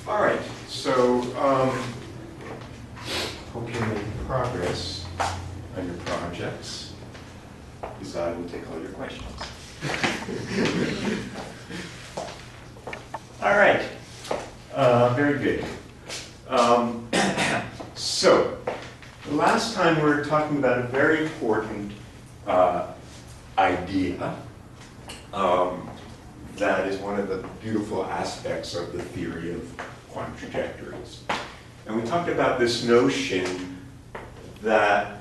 All right, so hope you're making progress on your projects, because I will take all your questions. All right, very good. So, the last time we were talking about a very important idea that is one of the beautiful aspects of the theory of quantum trajectories. And we talked about this notion that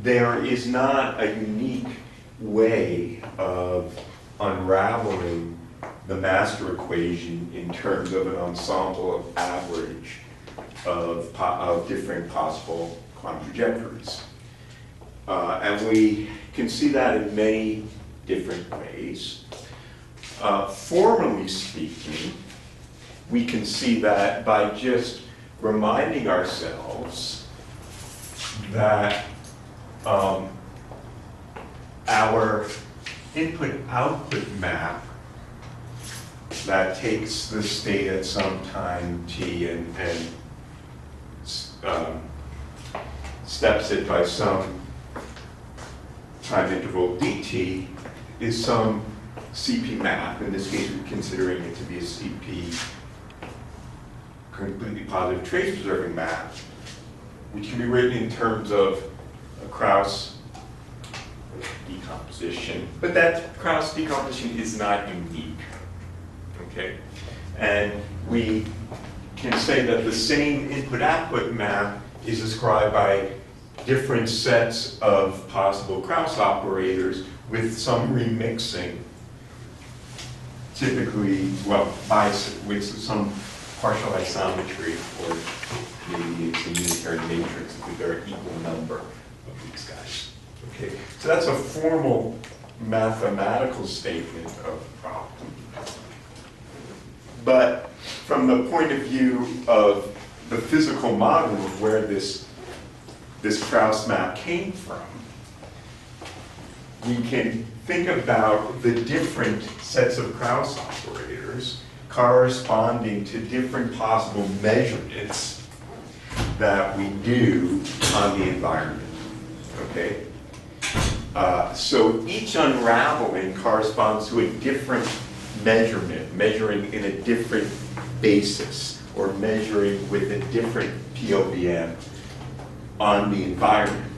there is not a unique way of unraveling the master equation in terms of an ensemble of average of different possible quantum trajectories. And we can see that in many different ways. Formally speaking, we can see that by just reminding ourselves that our input-output map that takes the state at some time t and steps it by some time interval dt is some CP map. In this case, we're considering it to be a CP completely positive trace preserving map, which can be written in terms of a Krauss decomposition. But that Krauss decomposition is not unique. Okay? And we can say that the same input-output map is described by different sets of possible Krauss operators with some remixing, typically, well, with some partial isometry, or maybe it's a unitary matrix with their equal number of these guys. Okay, so that's a formal mathematical statement of the problem. But from the point of view of the physical model of where this Krauss map came from, we can think about the different sets of Krauss operators corresponding to different possible measurements that we do on the environment. Okay? So each unraveling corresponds to a different measurement, measuring in a different basis, or measuring with a different POBM on the environment.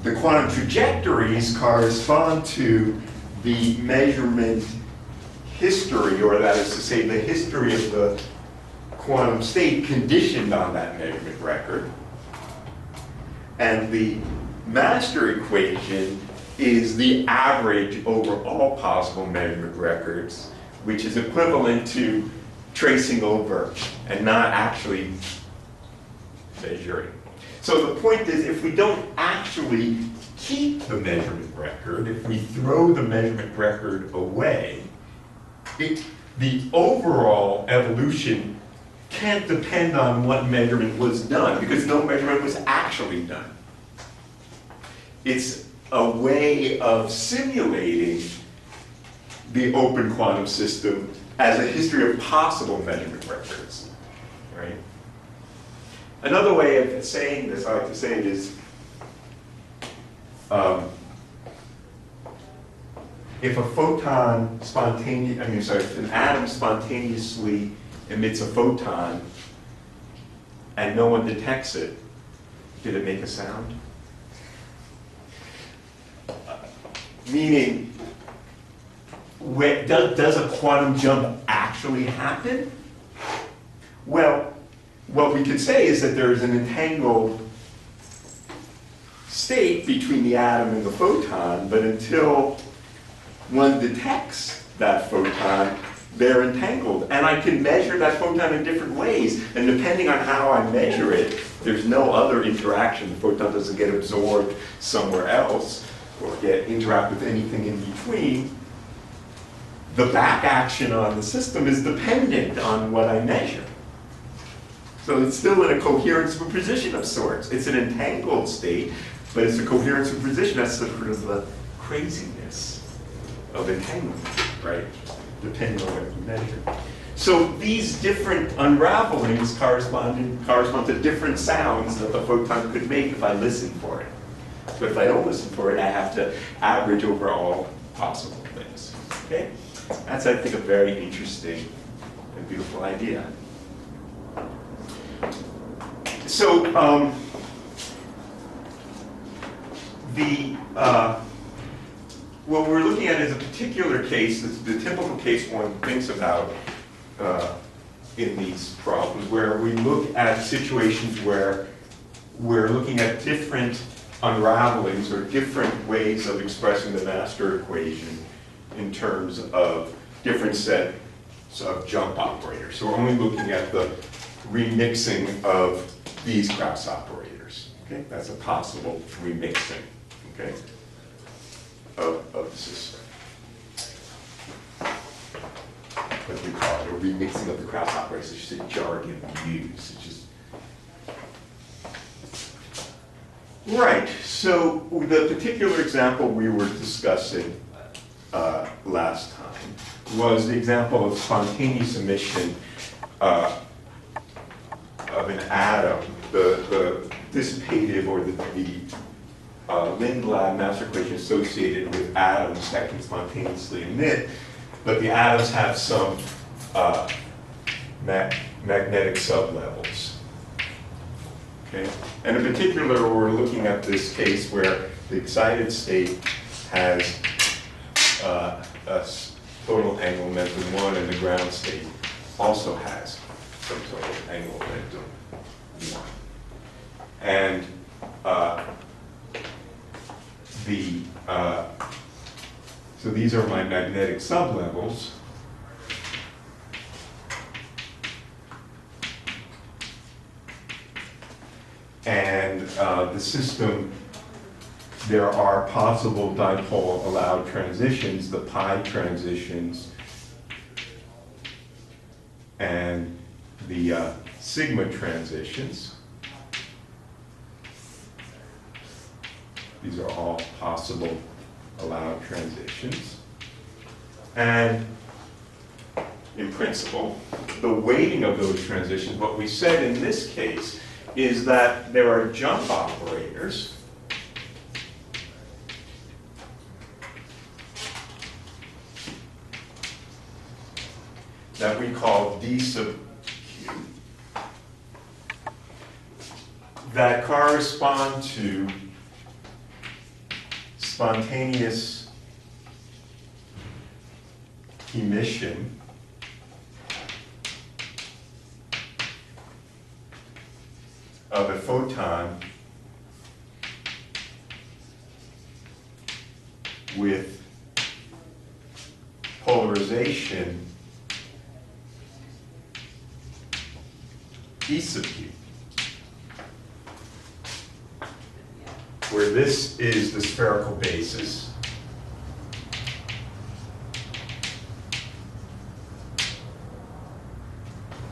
The quantum trajectories correspond to the measurement history, or that is to say, the history of the quantum state conditioned on that measurement record. And the master equation is the average over all possible measurement records, which is equivalent to tracing over and not actually measuring. So the point is, if we don't actually keep the measurement record, if we throw the measurement record away, the overall evolution can't depend on what measurement was done, because no measurement was actually done. It's a way of simulating the open quantum system as a history of possible measurement records, right? Another way of saying this, I like to say it is, if a photon if an atom spontaneously emits a photon and no one detects it, did it make a sound? Meaning, does a quantum jump actually happen? Well, what we could say is that there is an entangled state between the atom and the photon, but until one detects that photon, they're entangled. And I can measure that photon in different ways, and depending on how I measure it, there's no other interaction. The photon doesn't get absorbed somewhere else or interact with anything in between. The back action on the system is dependent on what I measure. So it's still in a coherent superposition of sorts. It's an entangled state, but it's a coherent superposition. That's sort of the craziness of of entanglement, right? Depending on what you measure. So these different unravelings correspond to different sounds that the photon could make if I listen for it. But if I don't listen for it, I have to average over all possible things. Okay? That's, I think, a very interesting and beautiful idea. So what we're looking at is a particular case, the typical case one thinks about in these problems, where we look at situations where we're looking at different unravelings or different ways of expressing the master equation in terms of different sets of jump operators. So we're only looking at the remixing of these Krauss operators. Okay? That's a possible remixing, okay, of the system. What we call it, a remixing of the Krauss operators. It's just a jargon we use. It's just right. So the particular example we were discussing last time was the example of spontaneous emission of an atom, the dissipative or the Lindblad master equation associated with atoms that can spontaneously emit, but the atoms have some magnetic sublevels. Okay? And in particular, we're looking at this case where the excited state has a total angular momentum 1, and the ground state also has some total angular momentum 1. And so these are my magnetic sublevels. And the system, there are possible dipole allowed transitions, the pi transitions, and the sigma transitions. These are all possible allowed transitions. And in principle, the weighting of those transitions, what we said in this case is that there are jump operators that we call d sub q that correspond to spontaneous emission of a photon with polarization E sub q, where this is the spherical basis.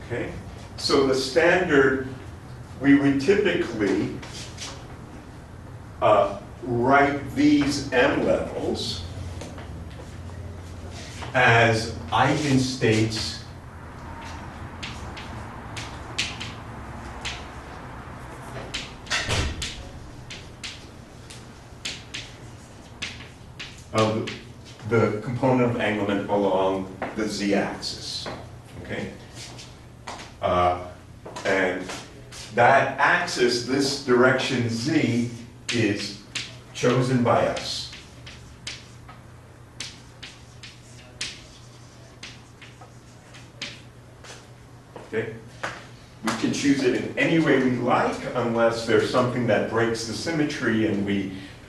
Okay, so the standard, we would typically write these M levels as eigenstates of the component of anglement along the z-axis. Okay, and that axis, this direction z, is chosen by us. Okay, we can choose it in any way we like, unless there's something that breaks the symmetry, and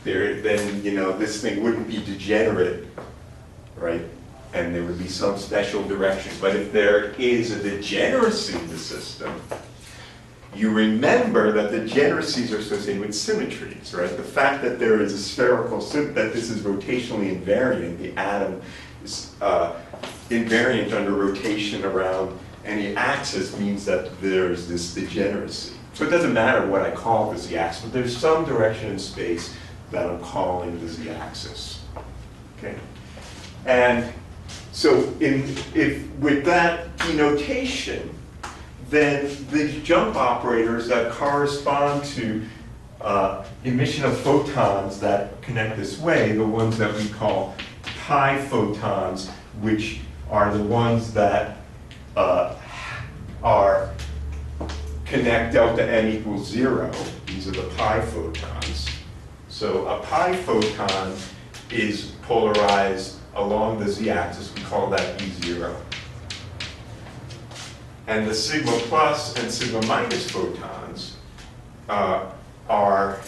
then this thing wouldn't be degenerate, right? And there would be some special direction. But if there is a degeneracy in the system, you remember that degeneracies are associated with symmetries, right? The fact that there is a spherical, that this is rotationally invariant, the atom is invariant under rotation around any axis, means that there's this degeneracy. So it doesn't matter what I call the z-axis, but there's some direction in space that I'm calling the z-axis. Okay. And so with that denotation, then the jump operators that correspond to emission of photons that connect this way, the ones that we call pi photons, which are the ones that connect delta n equals 0. These are the pi photons. So a pi photon is polarized along the z-axis. We call that E0. And the sigma plus and sigma minus photons are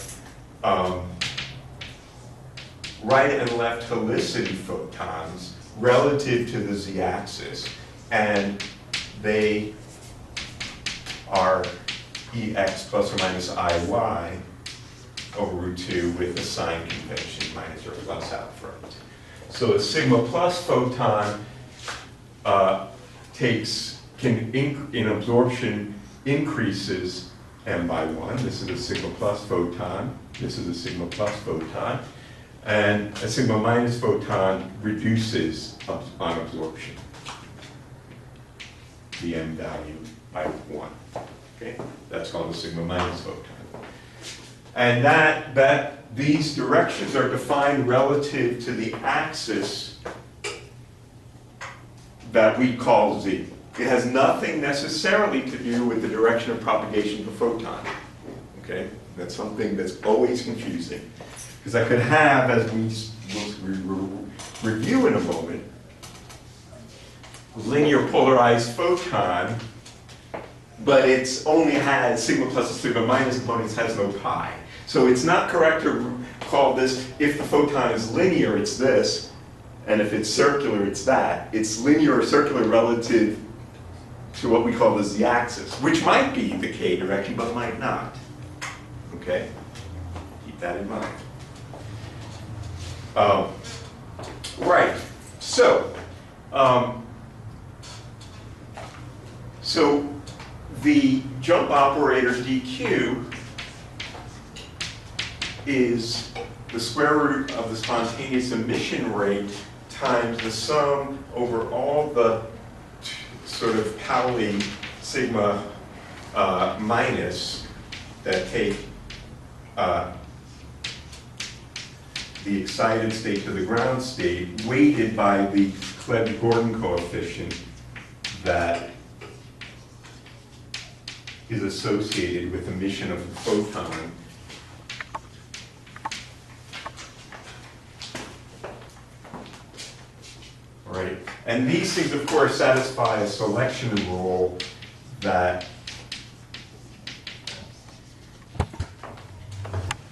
right and left helicity photons relative to the z-axis. And they are Ex plus or minus Iy over root 2 with the sign convention minus or plus out front. So a sigma plus photon in absorption increases m by 1. This is a sigma plus photon. This is a sigma plus photon. And a sigma minus photon reduces on absorption the m value by 1. Okay? That's called a sigma minus photon. And these directions are defined relative to the axis that we call z. It has nothing necessarily to do with the direction of propagation of the photon. Okay? That's something that's always confusing. Because I could have, as we'll review in a moment, linear polarized photon, but it's only has sigma plus and sigma minus components, has no pi. So it's not correct to call this, if the photon is linear, it's this, and if it's circular, it's that. It's linear or circular relative to what we call the z-axis, which might be the k direction, but might not. Okay? Keep that in mind. Right. So the jump operator dq is the square root of the spontaneous emission rate times the sum over all the sort of Pauli sigma minus that take the excited state to the ground state, weighted by the Clebsch-Gordan coefficient that is associated with emission of the photon. All right. And these things, of course, satisfy a selection rule that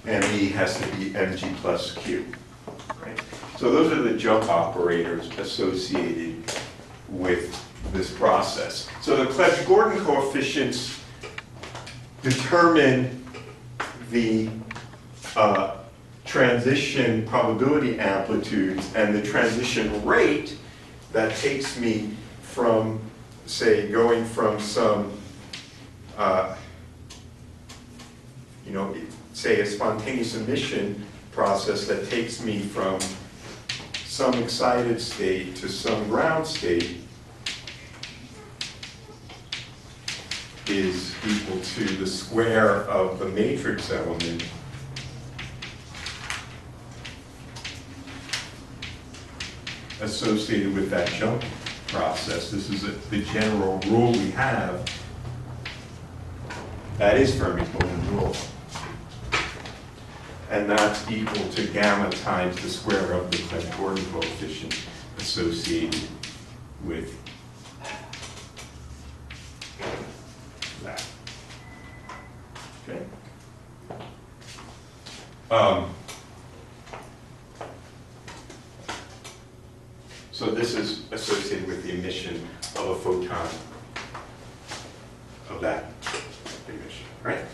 ME has to be mg plus q. Right? So those are the jump operators associated with this process. So the Clebsch-Gordan coefficients determine the transition probability amplitudes and the transition rate that takes me from, say, going from some, say a spontaneous emission process that takes me from some excited state to some ground state is equal to the square of the matrix element associated with that jump process. This is the general rule we have. That is Fermi's Golden rule. And that's equal to gamma times the square of the Clebsch-Gordan coefficient associated with that. Okay? So this is associated with the emission of a photon of that emission, right?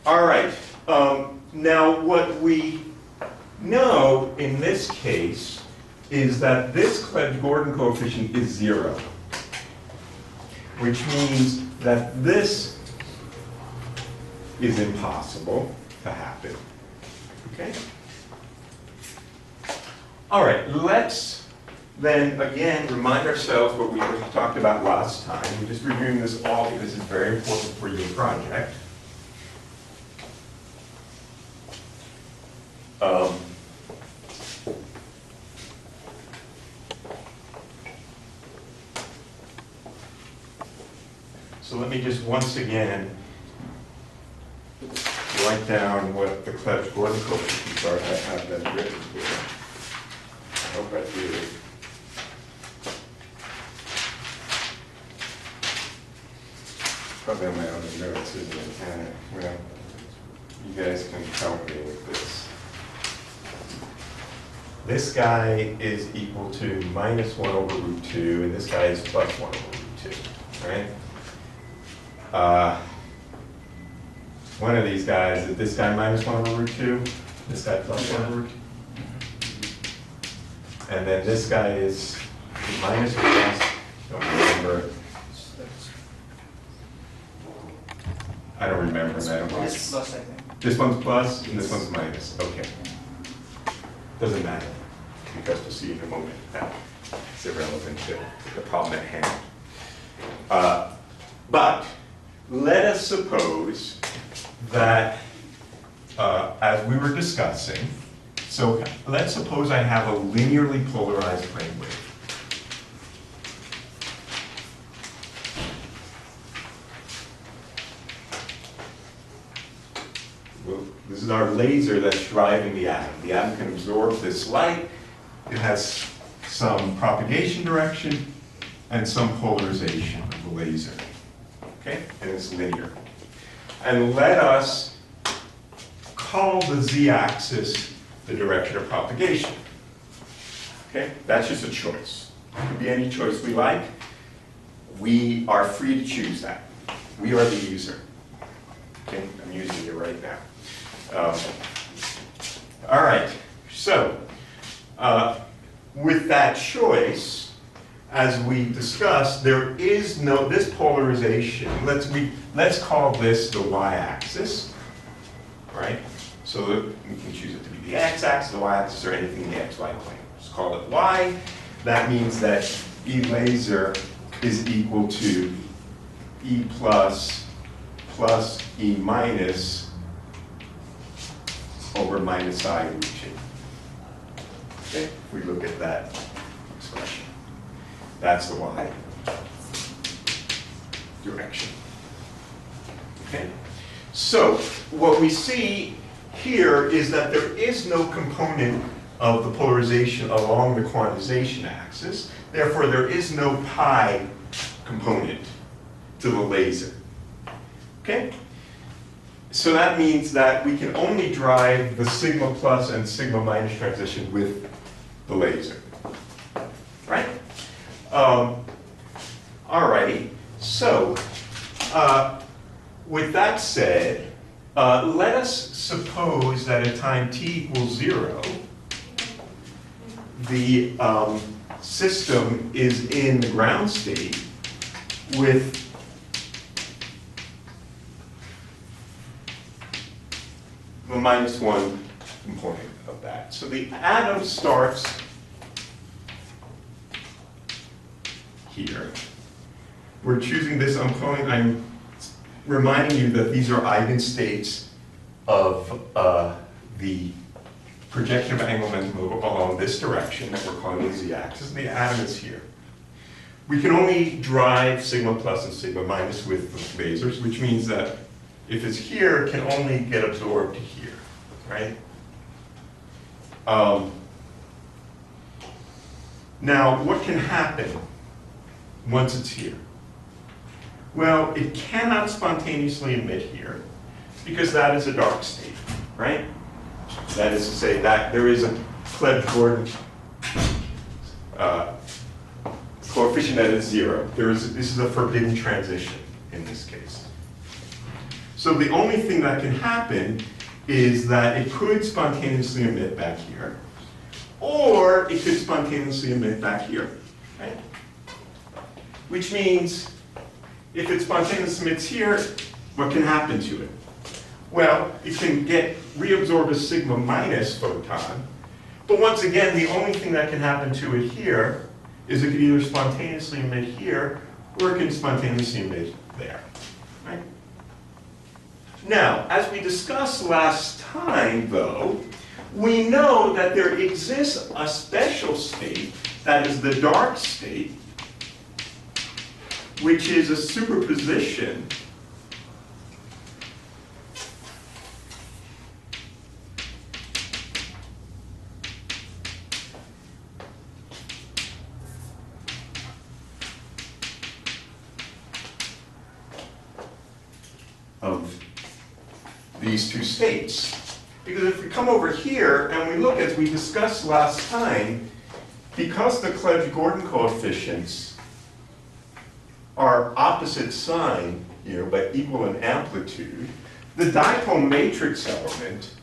All right. Now what we know in this case is that this Clebsch-Gordan coefficient is 0, which means that this is impossible to happen. Okay? All right, let's then again remind ourselves what we talked about last time. We're just reviewing this all because it's very important for your project. So let me just once again write down what the Clebsch-Gordon coefficients are. I have them written here. I hope I do. Probably on my own notes, isn't it? Well, you guys can help me with this. This guy is equal to minus 1 over root 2, and this guy is plus 1 over root 2, right? One of these guys, is this guy minus 1 over root 2? This guy plus 1 over root 2? And then this guy is minus or plus? Don't remember. I don't remember. I don't know. It's plus, I think. This one's plus and this one's minus. Okay. Doesn't matter, because we'll see in a moment that it's irrelevant to the problem at hand. But let us suppose that, as we were discussing, so let's suppose I have a linearly polarized plane wave. Well, this is our laser that's driving the atom. The atom can absorb this light. It has some propagation direction and some polarization of the laser. Okay? And it's linear. And let us call the z-axis the direction of propagation. Okay? That's just a choice. It could be any choice we like. We are free to choose that. We are the user. Okay? I'm using it right now. All right. So, with that choice, as we discussed, there is no, this polarization, let's call this the y-axis, right? So that we can choose it to be the x-axis, the y-axis, or anything in the xy plane. Just call it y. That means that E laser is equal to E plus E minus over minus I root 2. Okay, if we look at that expression. That's the y direction. Okay? So, what we see here is that there is no component of the polarization along the quantization axis. Therefore, there is no pi component to the laser. Okay? So that means that we can only drive the sigma plus and sigma minus transition with the laser. Right? Alrighty. So, with that said, let us suppose that at time t equals 0, the system is in the ground state with the minus 1 component of that. So the atom starts here. We're choosing this, I'm reminding you that these are eigenstates of the projection of angular momentum along this direction that we're calling the z-axis. The atom is here. We can only drive sigma plus and sigma minus with the lasers, which means that if it's here, it can only get absorbed here, right? Now, what can happen once it's here? Well, it cannot spontaneously emit here, because that is a dark state, right? That is to say that there is a Clebsch-Gordon coefficient that is 0. This is a forbidden transition in this case. So the only thing that can happen is that it could spontaneously emit back here, or it could spontaneously emit back here, right? Which means if it spontaneously emits here, what can happen to it? Well, it can get reabsorb a sigma minus photon, But once again, the only thing that can happen to it here is it could either spontaneously emit here, or it can spontaneously emit there. Right? Now, as we discussed last time, though, we know that there exists a special state, that is the dark state, which is a superposition of these two states. Because if we come over here and we look, as we discussed last time, because the Clebsch-Gordan coefficients are opposite sign here, but equal in amplitude, the dipole matrix element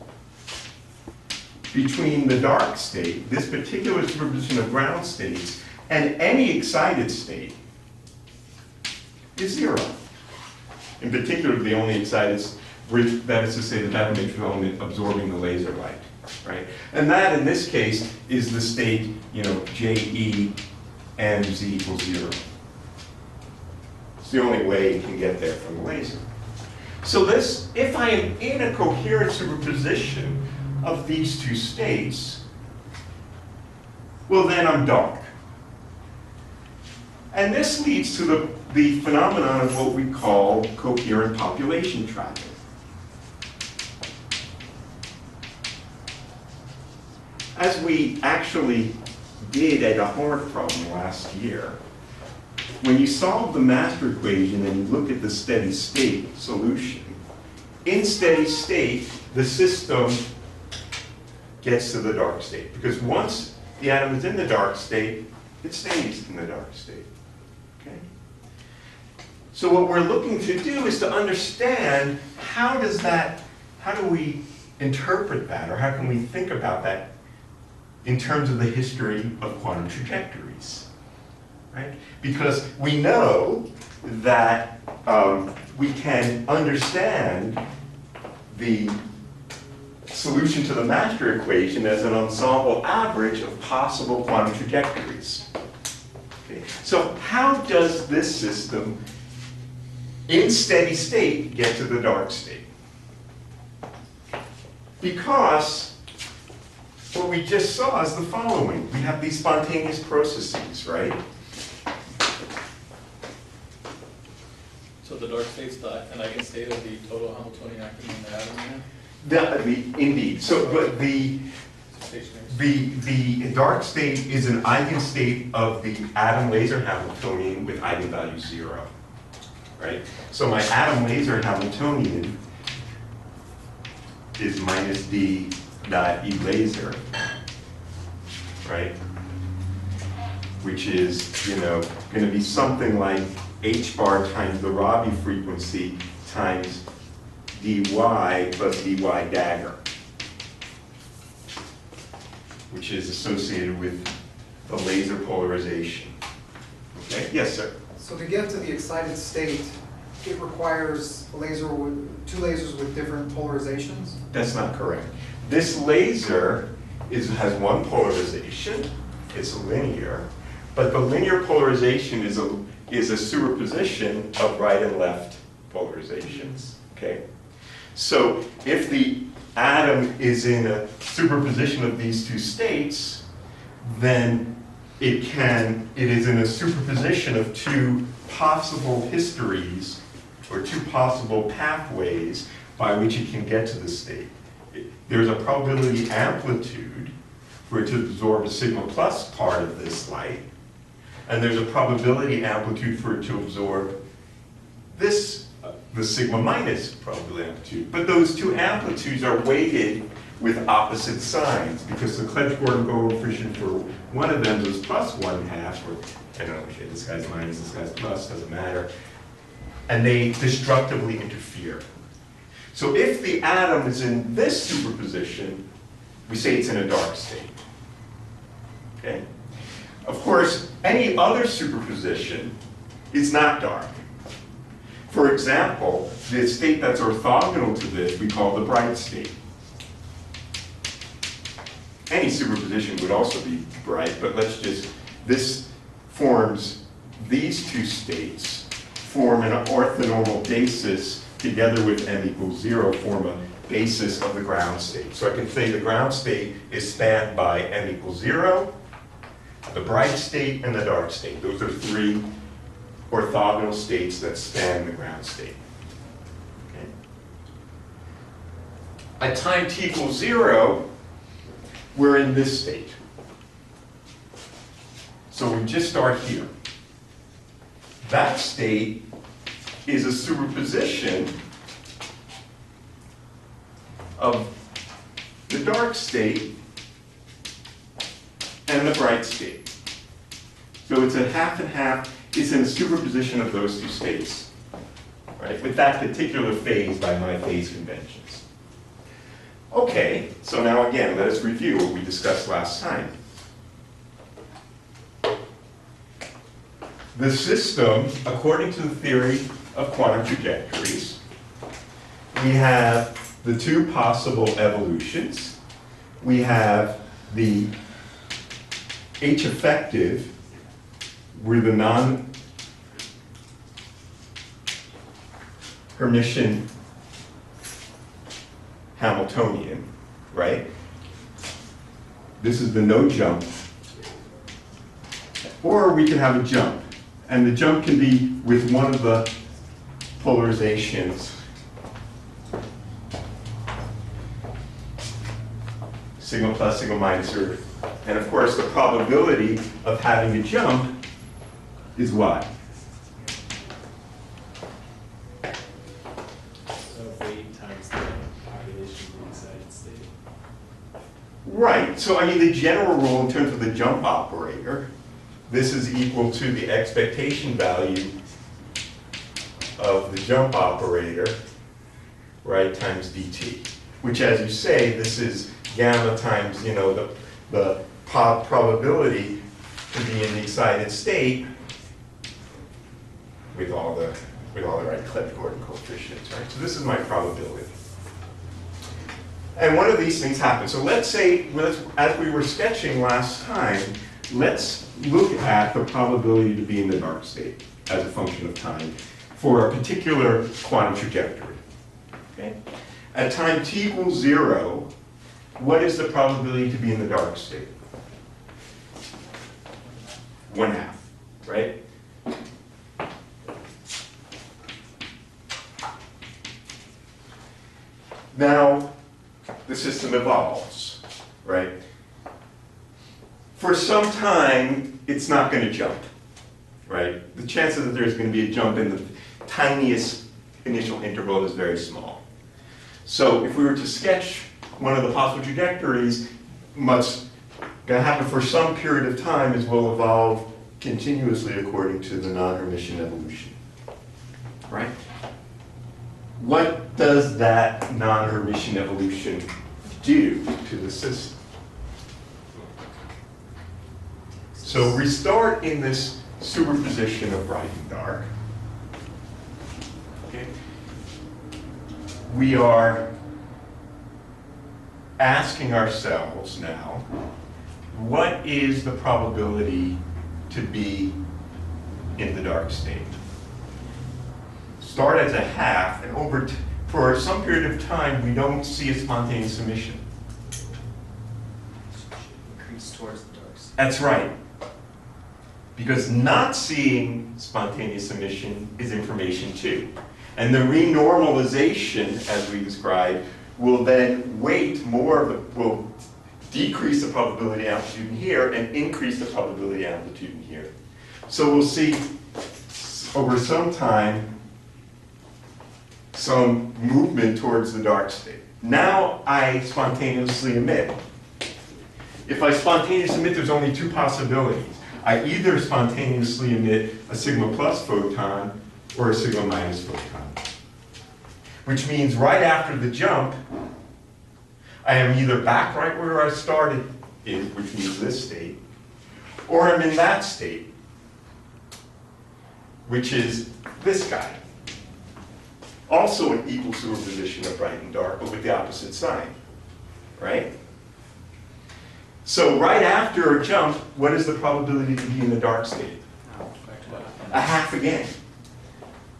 between the dark state, this particular superposition of ground states, and any excited state is 0. In particular, the only excited, that is to say, the dipole matrix element absorbing the laser light, right? And that, in this case, is the state, JE and Z equals 0. It's the only way you can get there from the laser. So this, if I am in a coherent superposition of these two states, well, then I'm dark. And this leads to the phenomenon of what we call coherent population trapping. As we actually did at a homework problem last year, when you solve the master equation and you look at the steady state solution, in steady state, the system gets to the dark state. Because once the atom is in the dark state, it stays in the dark state. Okay? So what we're looking to do is to understand how do we interpret that, or how can we think about that in terms of the history of quantum trajectories, right? Because we know that we can understand the solution to the master equation as an ensemble average of possible quantum trajectories. Okay. So how does this system in steady state get to the dark state? Because what we just saw is the following. We have these spontaneous processes, right? So the dark state's an eigenstate of the total Hamiltonian acting on the atom here? Indeed. So, but the dark state is an eigenstate of the atom laser Hamiltonian with eigenvalue 0, right? So my atom laser Hamiltonian is minus d dot E laser, right? Which is, going to be something like h bar times the Rabi frequency times dy plus dy dagger, which is associated with the laser polarization. Okay? Yes, sir? So to get to the excited state, it requires a laser with two lasers with different polarizations? That's not correct. This laser has one polarization. It's linear, but the linear polarization is a superposition of right and left polarizations. Okay? So if the atom is in a superposition of these two states, then it is in a superposition of two possible histories or two possible pathways by which it can get to the state. There's a probability amplitude for it to absorb a sigma plus part of this light, and there's a probability amplitude for it to absorb this, the sigma minus probability amplitude. But those two amplitudes are weighted with opposite signs, because the Clebsch-Gordan coefficient for one of them is plus 1/2, or I don't know, this guy's minus, this guy's plus, doesn't matter. And they destructively interfere. So if the atom is in this superposition, we say it's in a dark state. Okay? Of course, any other superposition is not dark. For example, the state that's orthogonal to this we call the bright state. any superposition would also be bright, but let's just, this forms these two states, form an orthonormal basis together with m equals 0, form a basis of the ground state. So I can say the ground state is spanned by m equals 0, the bright state, and the dark state. Those are three orthogonal states that span the ground state. Okay. At time t equals 0, we're in this state. So we just start here. That state is a superposition of the dark state and the bright state. So it's a half and half. It's in a superposition of those two states, right? With that particular phase by my phase conventions. Okay, so now again, let us review what we discussed last time. The system, according to the theory of quantum trajectories, we have the two possible evolutions. We have the H effective, where the non-Hermitian Hamiltonian, right? This is the no jump. Or we can have a jump. And the jump can be with one of the polarizations. Sigma plus, sigma minus, and of course the probability of having a jump is what? Weight times the population of the excited state. Right, so I mean the general rule in terms of the jump operator, this is equal to the expectation value of the jump operator, right, times dt, which as you say, this is gamma times, you know, the probability to be in the excited state with all the right Clebsch-Gordan coefficients, right? So this is my probability. And one of these things happens. So let's say, as we were sketching last time, let's look at the probability to be in the dark state as a function of time for a particular quantum trajectory. Okay? At time t equals 0, what is the probability to be in the dark state? 1/2, right? Now, the system evolves, right? For some time, it's not going to jump, right? The chances that there's going to be a jump in the tiniest initial interval is very small. So if we were to sketch one of the possible trajectories, what's going to happen for some period of time is we'll evolve continuously according to the non-Hermitian evolution, right? What does that non-Hermitian evolution do to the system? So we start in this superposition of bright and dark. Okay. We are asking ourselves now, what is the probability to be in the dark state? Start as a half, and for some period of time, we don't see a spontaneous emission. Increase towards the dark side. That's right. Because not seeing spontaneous emission is information too. And the renormalization, as we described, will then weight more of the, will decrease the probability amplitude in here and increase the probability amplitude in here. So we'll see over some time some movement towards the dark state. Now I spontaneously emit. If I spontaneously emit, there's only two possibilities. I either spontaneously emit a sigma plus photon or a sigma minus photon. Which means right after the jump, I am either back right where I started, which means this state, or I'm in that state, which is this guy. Also an equal superposition of bright and dark, but with the opposite sign, right? So right after a jump, what is the probability to be in the dark state? A half again.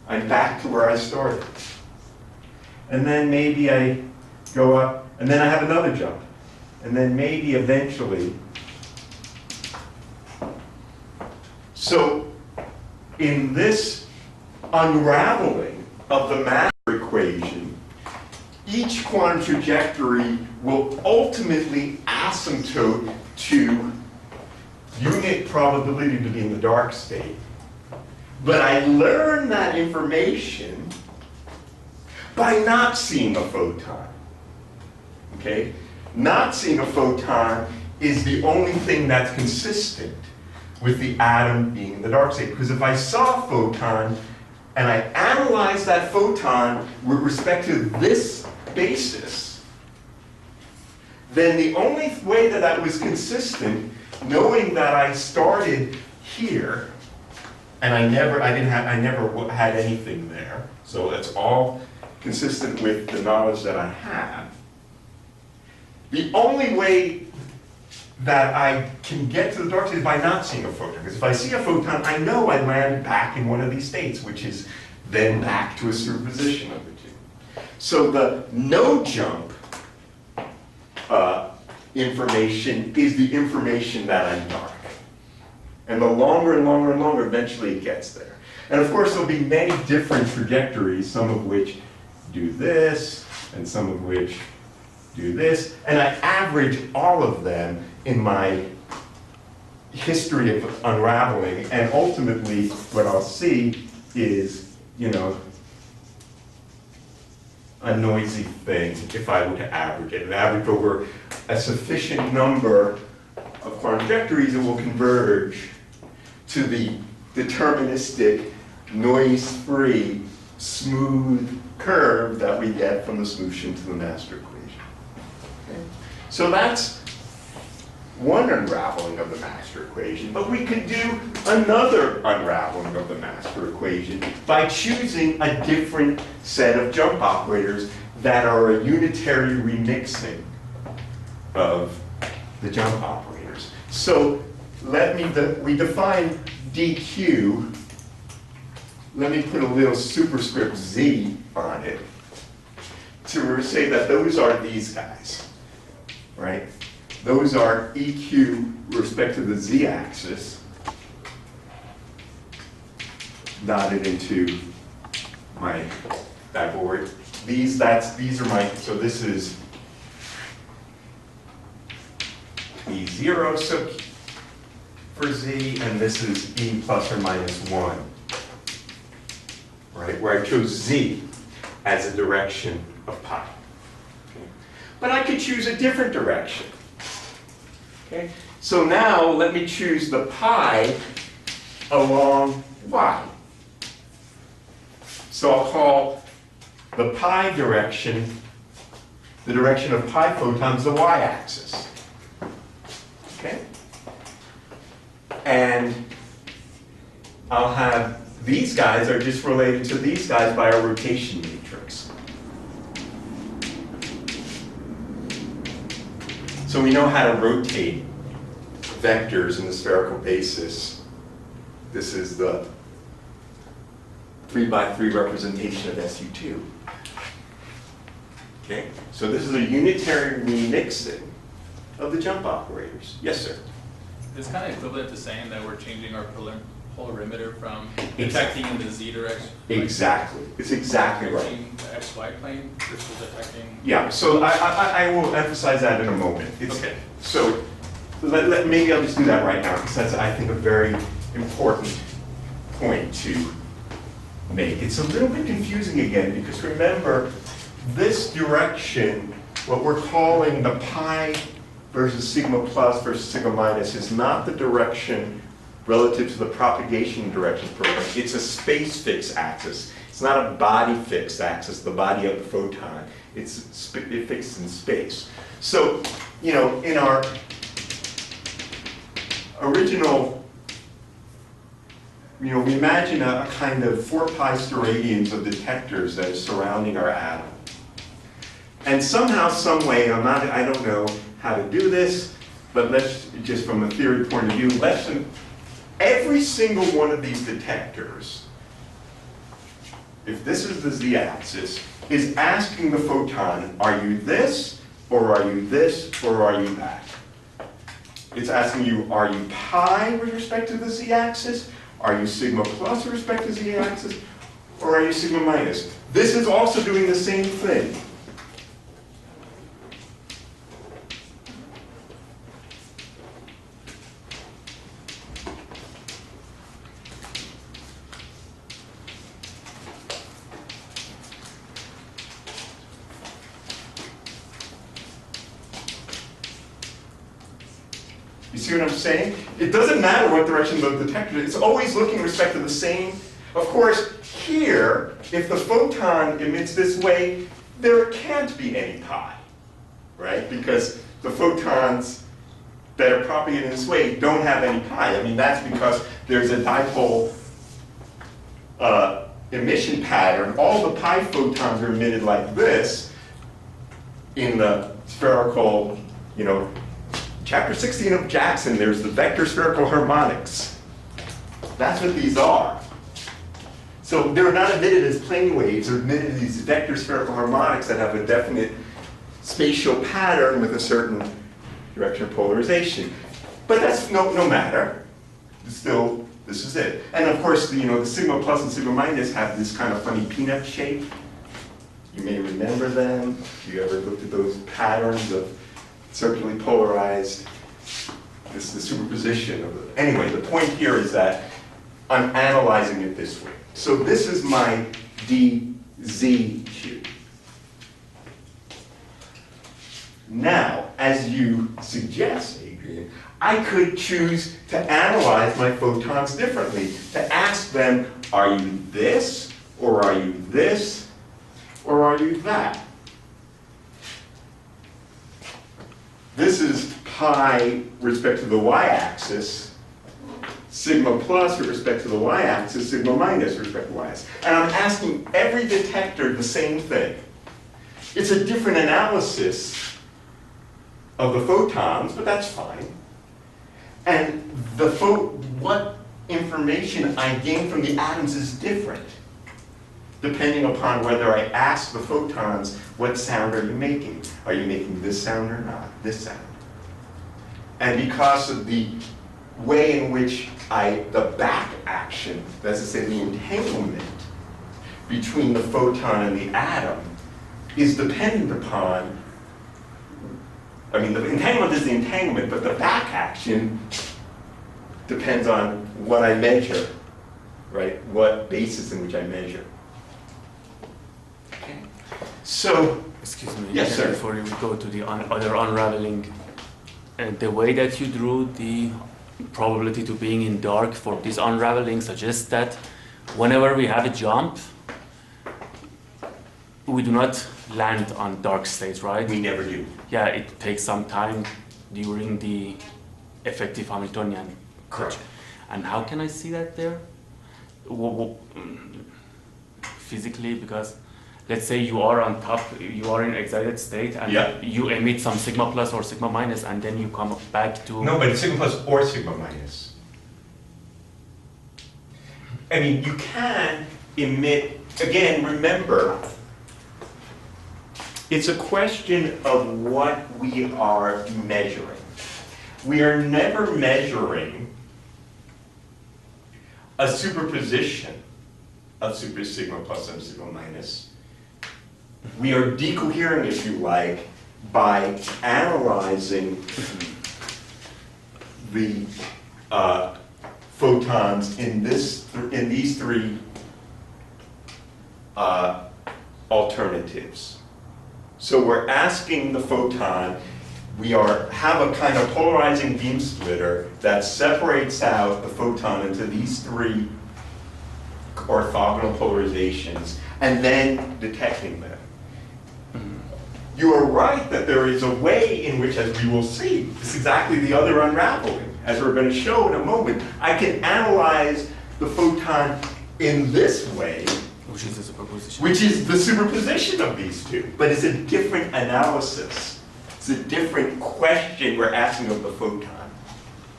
I'm back to where I started. And then maybe I go up, and then I have another jump. And then maybe eventually. So in this unraveling of the matter equation, each quantum trajectory will ultimately asymptote to unit probability to be in the dark state. But I learn that information by not seeing a photon. Okay? Not seeing a photon is the only thing that's consistent with the atom being in the dark state. Because if I saw a photon and I analyzed that photon with respect to this basis, then the only way that that was consistent, knowing that I started here, and I never had anything there, so that's all consistent with the knowledge that I have. The only way that I can get to the dark state is by not seeing a photon. Because if I see a photon, I know I land back in one of these states, which is then back to a superposition of the two. So the no jump information is the information that I'm dark. And the longer and longer and longer, eventually it gets there. And of course, there'll be many different trajectories, some of which do this, and some of which do this. And I average all of them in my history of unraveling. And ultimately, what I'll see is, you know, a noisy thing if I were to average it. And average over a sufficient number of quantum trajectories, it will converge to the deterministic, noise-free, smooth curve that we get from the solution to the master equation. Okay? So that's one unraveling of the master equation, but we could do another unraveling of the master equation by choosing a different set of jump operators that are a unitary remixing of the jump operators. So we define dq. Let me put a little superscript z on it to say that those are these guys, right? Those are EQ with respect to the z-axis, dotted into my backboard. These are my, so this is E0 sub for z, and this is E plus or minus 1, right? Where I chose z as a direction of pi. Okay. But I could choose a different direction. Okay? So now let me choose the pi along y. So I'll call the pi direction, the direction of pi photons, the y-axis. Okay? And I'll have these guys are just related to these guys by a rotation matrix. So we know how to rotate vectors in the spherical basis. This is the 3×3 representation of SU2. Okay, so this is a unitary remixing of the jump operators. Yes, sir? It's kind of equivalent to saying that we're changing our polarimeter from detecting in the z direction. Exactly. It's exactly right. The XY plane versus detecting. Yeah, so I will emphasize that in a moment. Okay. So maybe I'll just do that right now, because that's, I think, a very important point to make. It's a little bit confusing again, because remember, this direction, what we're calling the pi versus sigma plus versus sigma minus, is not the direction relative to the propagation direction program. It's a space-fixed axis. It's not a body-fixed axis, the body of the photon. It's fixed in space. So, you know, in our original, you know, we imagine a kind of 4 pi steradians of detectors that is surrounding our atom. And somehow, some way, I don't know how to do this, but let's, just from a theory point of view, every single one of these detectors, if this is the z-axis, is asking the photon, are you this, or are you this, or are you that? It's asking you, are you pi with respect to the z-axis? Are you sigma plus with respect to the z-axis? Or are you sigma minus? This is also doing the same thing. You see what I'm saying? It doesn't matter what direction the detector is. It's always looking with respect to the same. Of course, here, if the photon emits this way, there can't be any pi, right? Because the photons that are propagating this way don't have any pi. I mean, that's because there's a dipole emission pattern. All the pi photons are emitted like this in the spherical, Chapter 16 of Jackson, there's the vector spherical harmonics. That's what these are. So they're not emitted as plane waves, they're emitted as these vector spherical harmonics that have a definite spatial pattern with a certain direction of polarization. But that's no matter. Still, this is it. And of course, the sigma plus and sigma minus have this kind of funny peanut shape. You may remember them if you ever looked at those patterns of circularly polarized. This is the superposition of it. Anyway, the point here is that I'm analyzing it this way. So this is my dz cube. Now, as you suggest, Adrian, I could choose to analyze my photons differently, to ask them, are you this, or are you this, or are you that? This is pi with respect to the y-axis, sigma plus with respect to the y-axis, sigma minus with respect to the y-axis. And I'm asking every detector the same thing. It's a different analysis of the photons, but that's fine. And what information I gain from the atoms is different, depending upon whether I ask the photons, what sound are you making? Are you making this sound or not? This sound. And because of the way in which the back action, that's to say the entanglement between the photon and the atom, is dependent upon, the entanglement is the entanglement, but the back action depends on what I measure, right? What basis in which I measure. Okay. So, excuse me, yes, sir. Before you go to the other unraveling, the way that you drew the probability to being in dark for this unraveling suggests that whenever we have a jump, we do not land on dark states, right? We never do. Yeah, it takes some time during the effective Hamiltonian. Correct. And how can I see that there? Physically, because let's say you are on top, you are in excited state, and yeah. You emit some sigma plus or sigma minus, and then you come back to... No, but it's sigma plus or sigma minus. You can emit, again, remember, it's a question of what we are measuring. We are never measuring a superposition of super sigma plus and sigma minus. We are decohering, if you like, by analyzing the photons in these three alternatives. So we're asking the photon, we have a kind of polarizing beam splitter that separates out the photon into these three orthogonal polarizations, and then detecting them. You are right that there is a way in which, as we will see, it's exactly the other unraveling. As we're going to show in a moment, I can analyze the photon in this way, which is the superposition. which is the superposition of these two, but it's a different analysis. It's a different question we're asking of the photon.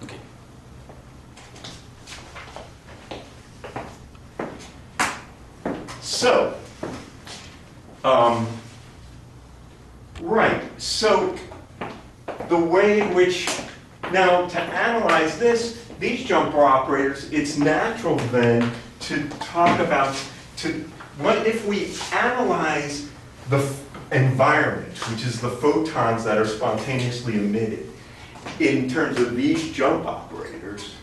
Okay. So, right, so the way in which, now to analyze this, these jumper operators, it's natural then to talk about, what if we analyze the environment, which is the photons that are spontaneously emitted, in terms of these jump operators,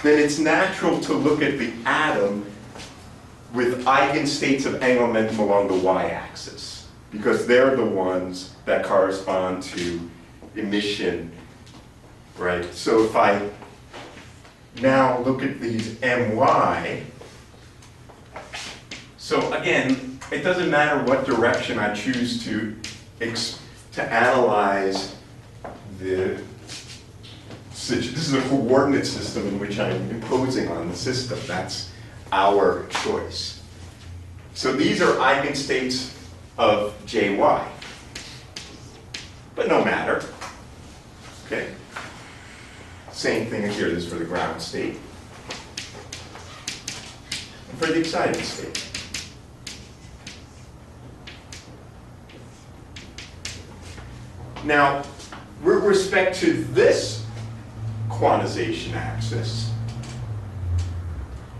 then it's natural to look at the atom with eigenstates of angular momentum along the y-axis, because they're the ones that correspond to emission, right? So if I now look at these my, so again, it doesn't matter what direction I choose to analyze this is a coordinate system in which I'm imposing on the system. That's our choice. So these are eigenstates of jy. But no matter. Okay. Same thing here, this is for the ground state. And for the excited state. Now, with respect to this quantization axis,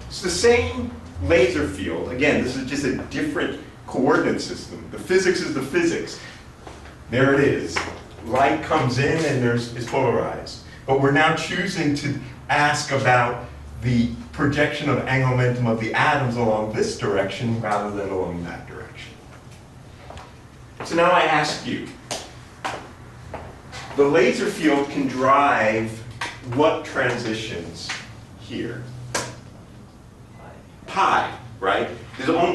it's the same laser field. Again, this is just a different coordinate system. The physics is the physics. There it is. Light comes in and is polarized. But we're now choosing to ask about the projection of angular momentum of the atoms along this direction rather than along that direction. So now I ask you, the laser field can drive what transitions here? Pi, right?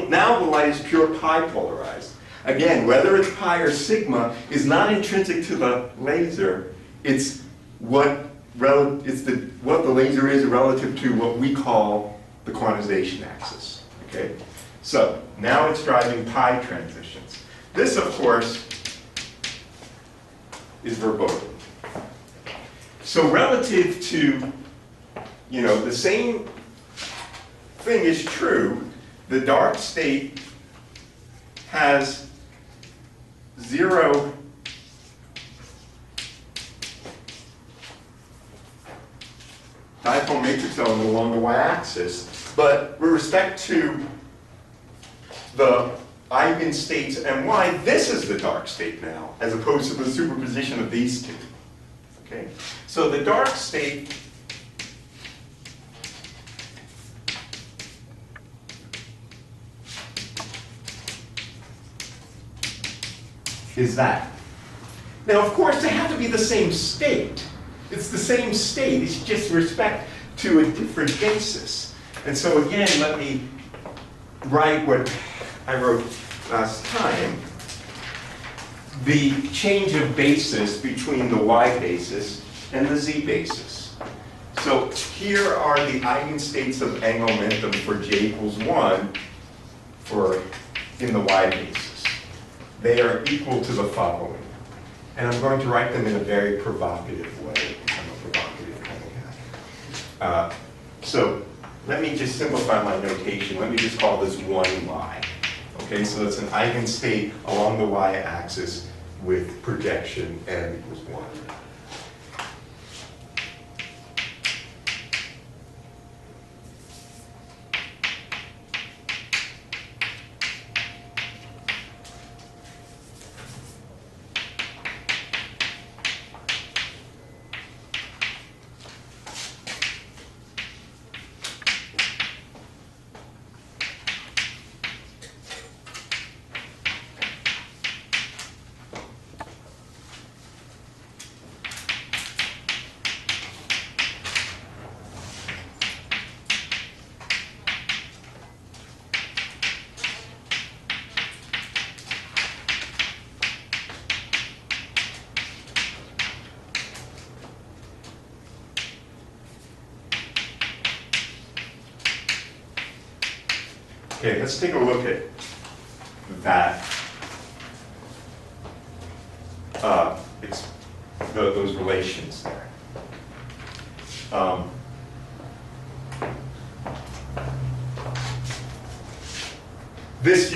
Now the light is pure pi polarized. Again, whether it's pi or sigma is not intrinsic to the laser. It's what the laser is relative to what we call the quantization axis. Okay? So now it's driving pi transitions. This, of course, is verboten. So relative to, the same thing is true. The dark state has 0 dipole matrix element along the y-axis, but with respect to the eigenstates my, this is the dark state now, as opposed to the superposition of these two. Okay? So the dark state is that. Now, of course, they have to be the same state. It's the same state. It's just respect to a different basis. And so again, let me write what I wrote last time. The change of basis between the y basis and the z basis. So here are the eigenstates of angular momentum for j equals 1 in the y basis. They are equal to the following. And I'm going to write them in a very provocative way. I'm a provocative kind of guy. So let me just simplify my notation. Let me just call this 1y. Okay, so that's an eigenstate along the y-axis with projection n equals 1. Okay, let's take a look at that those relations there. This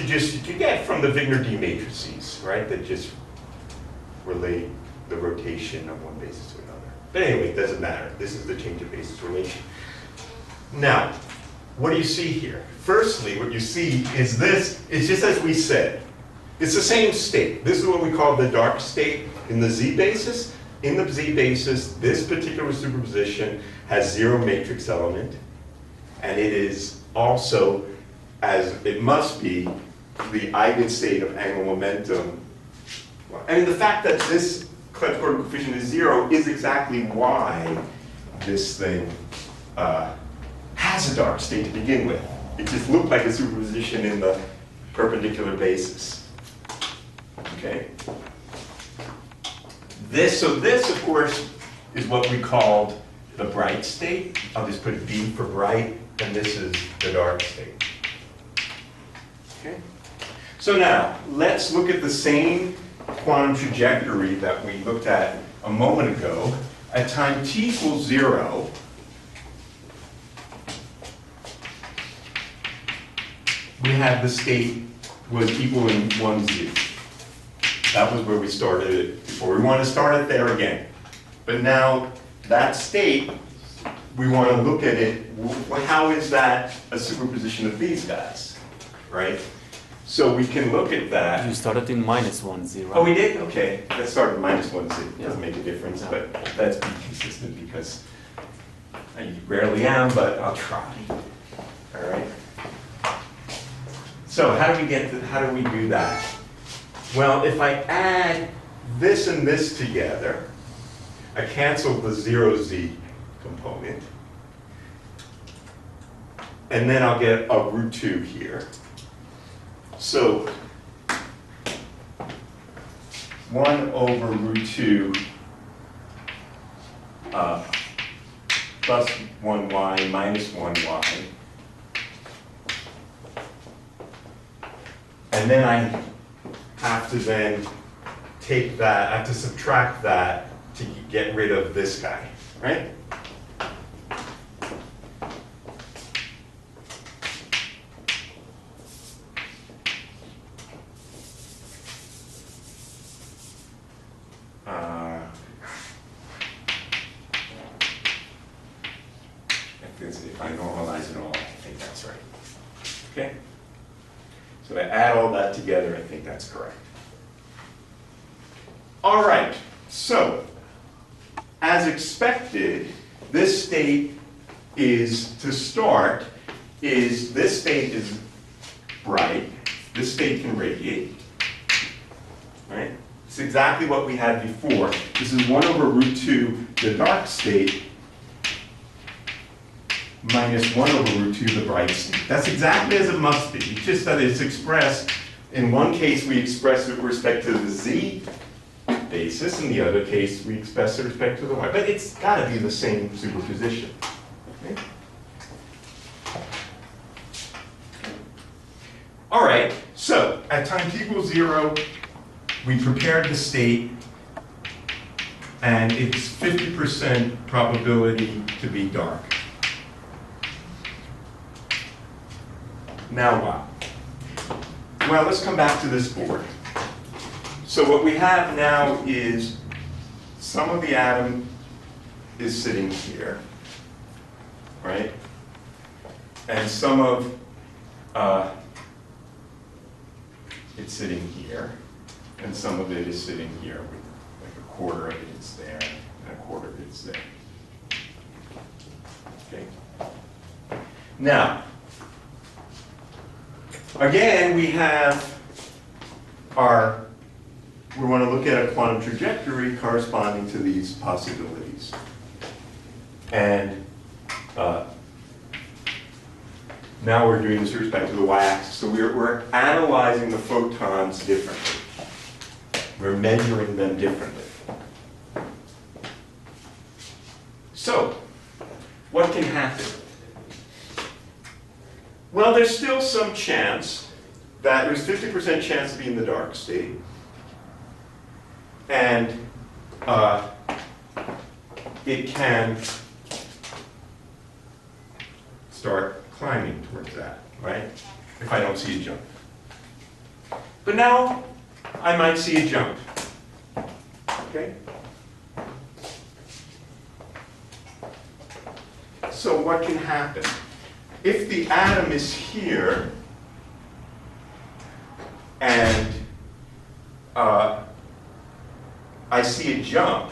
you get from the Wigner-D matrices, right? That just relate the rotation of one basis to another. But anyway, it doesn't matter. This is the change of basis relation. Now, what do you see here? Firstly, what you see is this. It's just as we said. It's the same state. This is what we call the dark state in the Z basis. In the Z basis, this particular superposition has 0 matrix element, and it is also, as it must be, the eigenstate of angular momentum. I mean, the fact that this Clebsch-Gordan coefficient is 0 is exactly why this thing has a dark state to begin with. It just looked like a superposition in the perpendicular basis. Okay? So this, of course, is what we called the bright state. I'll just put B for bright, and this is the dark state. Okay? So now, let's look at the same quantum trajectory that we looked at a moment ago. At time t equals 0, we had the state was equaling 1z. That was where we started it before. We want to start it there again. But now, that state, we want to look at it, how is that a superposition of these guys, right? So we can look at that. You started in -1z, right? Oh, we did? Okay. Let's start with -1z. Yeah. Doesn't make a difference, but let's be consistent because I rarely am, but I'll try. All right. So how do we do that? Well, if I add this and this together, I cancel the 0z component, and then I'll get a √2 here. So 1 over √2 plus 1y minus 1y. And then I have to then take that, I have to subtract that to get rid of this guy, right? If I normalize it all, I think that's right. Okay? So to add all that together, I think that's correct. All right, so as expected, this state is, to start, this state is bright, this state can radiate, right? It's exactly what we had before. This is 1 over √2, the dark state, minus 1 over √2, the bright state. That's exactly as it must be. It's just that it's expressed, in one case we express it with respect to the z basis, in the other case we express it with respect to the y. But it's got to be the same superposition. Okay? All right, so at time t equals 0, we prepared the state, and it's 50% probability to be dark. Now what? Well, let's come back to this board. So what we have now is some of the atom is sitting here, right? And some of it's sitting here, and some of it is sitting here. Like a quarter of it is there, and a quarter of it is there. Okay. Now, again, we have we want to look at a quantum trajectory corresponding to these possibilities. And now we're doing this with respect to the y-axis. So we're analyzing the photons differently. We're measuring them differently. So, what can happen? Well, there's still some chance that there's 50% chance to be in the dark state. And it can start climbing towards that, right? If I don't see a jump. But now I might see a jump. Okay? So what can happen? If the atom is here and I see a jump,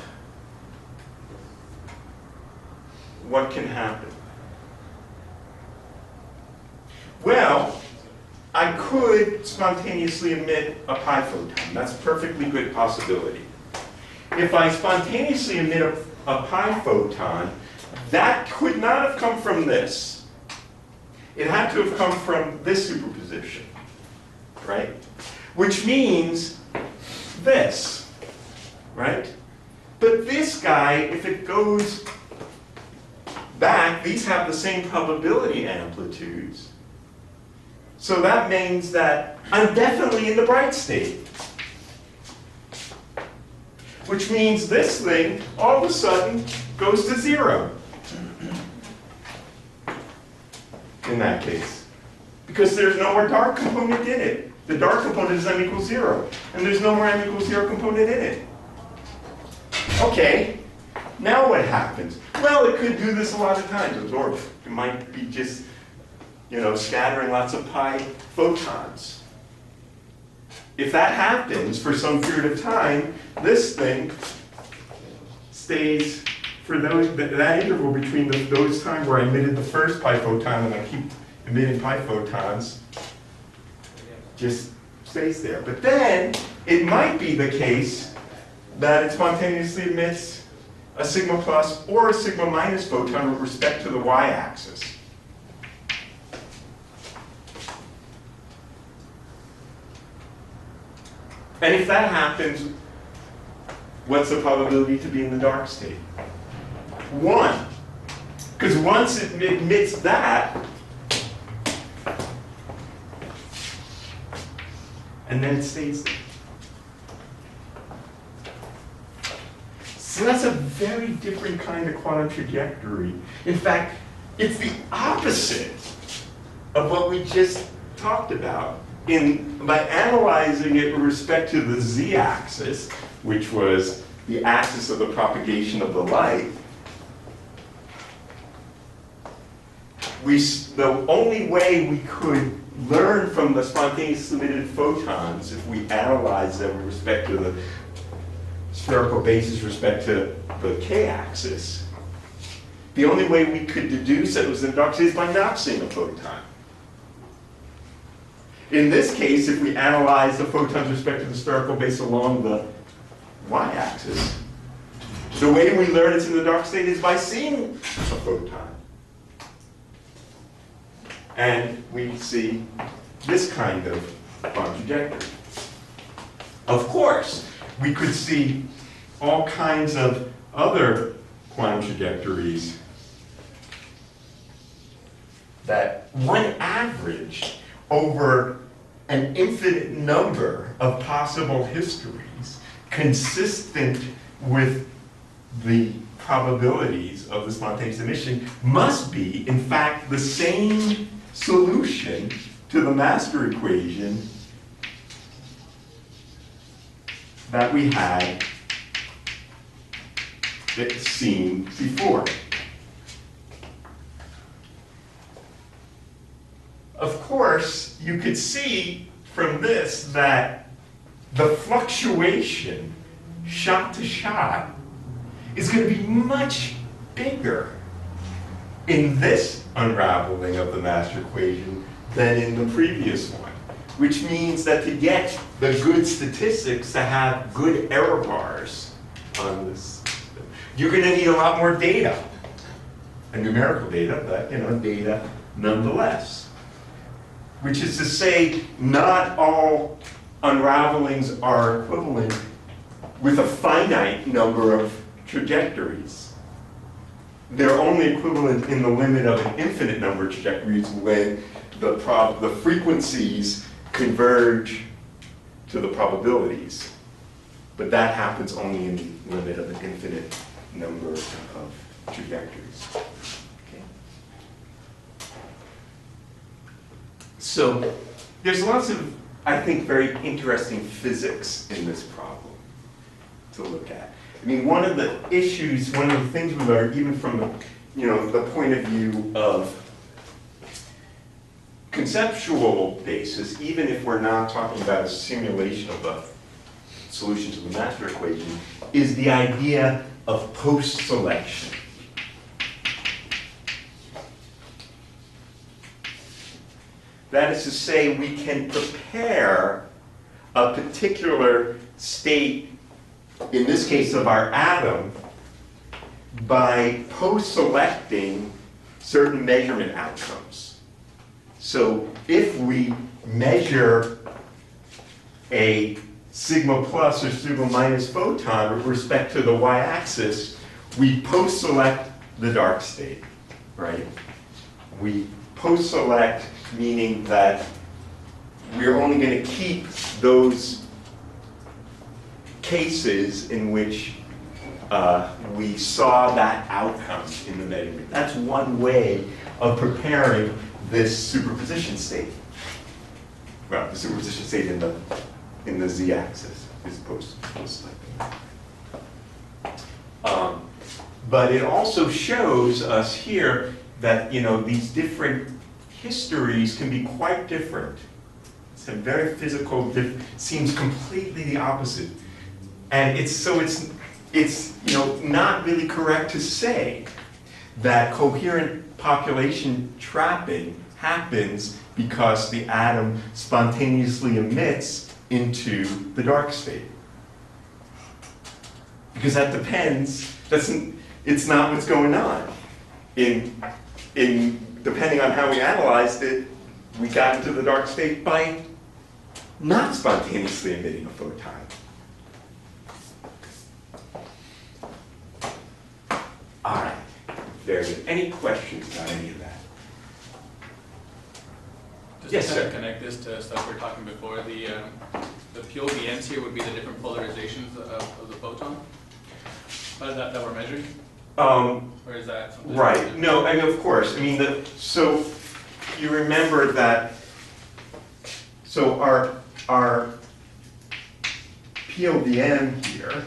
what can happen? Well, I could spontaneously emit a pi photon. That's a perfectly good possibility. If I spontaneously emit a pi photon, that could not have come from this. It had to have come from this superposition, right? Which means this, right? But this guy, if it goes back, these have the same probability amplitudes. So that means that I'm definitely in the bright state. Which means this thing all of a sudden goes to 0. In that case. Because there's no more dark component in it. The dark component is m equals 0. And there's no more m equals 0 component in it. Okay, now what happens? Well, it could do this a lot of times, or it might be just, scattering lots of pi photons. If that happens for some period of time, this thing stays for that interval between those times where I emitted the first pi photon and I keep emitting pi photons, just stays there. But then it might be the case that it spontaneously emits a sigma plus or a sigma minus photon with respect to the y-axis. And if that happens, what's the probability to be in the dark state? 1. Because once it emits that, and then it stays there. So that's a very different kind of quantum trajectory. In fact, it's the opposite of what we just talked about. By analyzing it with respect to the z-axis, which was the axis of the propagation of the light, the only way we could learn from the spontaneously emitted photons, if we analyze them with respect to the spherical basis with respect to the k-axis, the only way we could deduce that it was in the dark state is by not seeing a photon. In this case, if we analyze the photons with respect to the spherical base along the y-axis, the way we learn it's in the dark state is by seeing a photon. And we see this kind of quantum trajectory. Of course, we could see all kinds of other quantum trajectories that one average over an infinite number of possible histories consistent with the probabilities of the spontaneous emission must be, in fact, the same solution to the master equation that we had seen before. Of course, you could see from this that the fluctuation shot to shot is going to be much bigger in this unraveling of the master equation than in the previous one, which means that to get the good statistics, to have good error bars on this system, you're going to need a lot more data, and numerical data, but data nonetheless. Which is to say, not all unravelings are equivalent with a finite number of trajectories. They're only equivalent in the limit of an infinite number of trajectories when the frequencies converge to the probabilities. But that happens only in the limit of an infinite number of trajectories. Okay. So there's lots of, I think, very interesting physics in this problem to look at. I mean, one of the issues, one of the things we learned, even from the, the point of view of conceptual basis, even if we're not talking about a simulation of a solution to the master equation, is the idea of post-selection. That is to say, we can prepare a particular state, in this case of our atom, by post-selecting certain measurement outcomes. So if we measure a sigma plus or sigma minus photon with respect to the y-axis, we post-select the dark state, right? We post-select, meaning that we're only going to keep those cases in which we saw that outcome in the measurement. That's one way of preparing this superposition state. Well, the superposition state in the z-axis is post-selecting. But it also shows us here that these different histories can be quite different. It's a very physical, seems completely the opposite. And it's not really correct to say that coherent population trapping happens because the atom spontaneously emits into the dark state. Because that depends, it's not what's going on. Depending on how we analyzed it, we got into the dark state by not spontaneously emitting a photon. All right, very good. Any questions about any of that? Just Yes, to kind sir. of connect this to stuff we were talking before, the POVMs here would be the different polarizations of the photon that we're measuring? Or is that something? Right. No, I mean, of course. I mean, so you remember that, so our POVM here,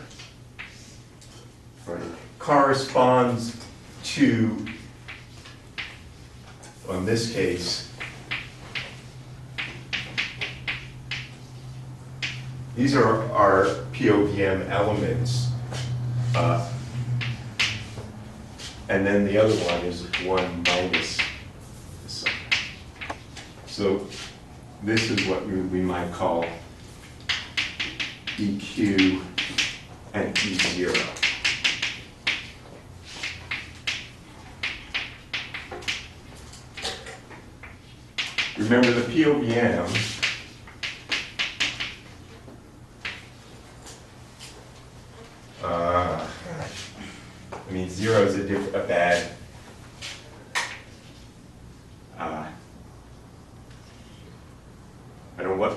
right, corresponds to, in this case, these are our POVM elements. And then the other one is 1 minus this one. So this is what we might call EQ and E0. Remember the POVM I mean, 0 is a bad, I don't know what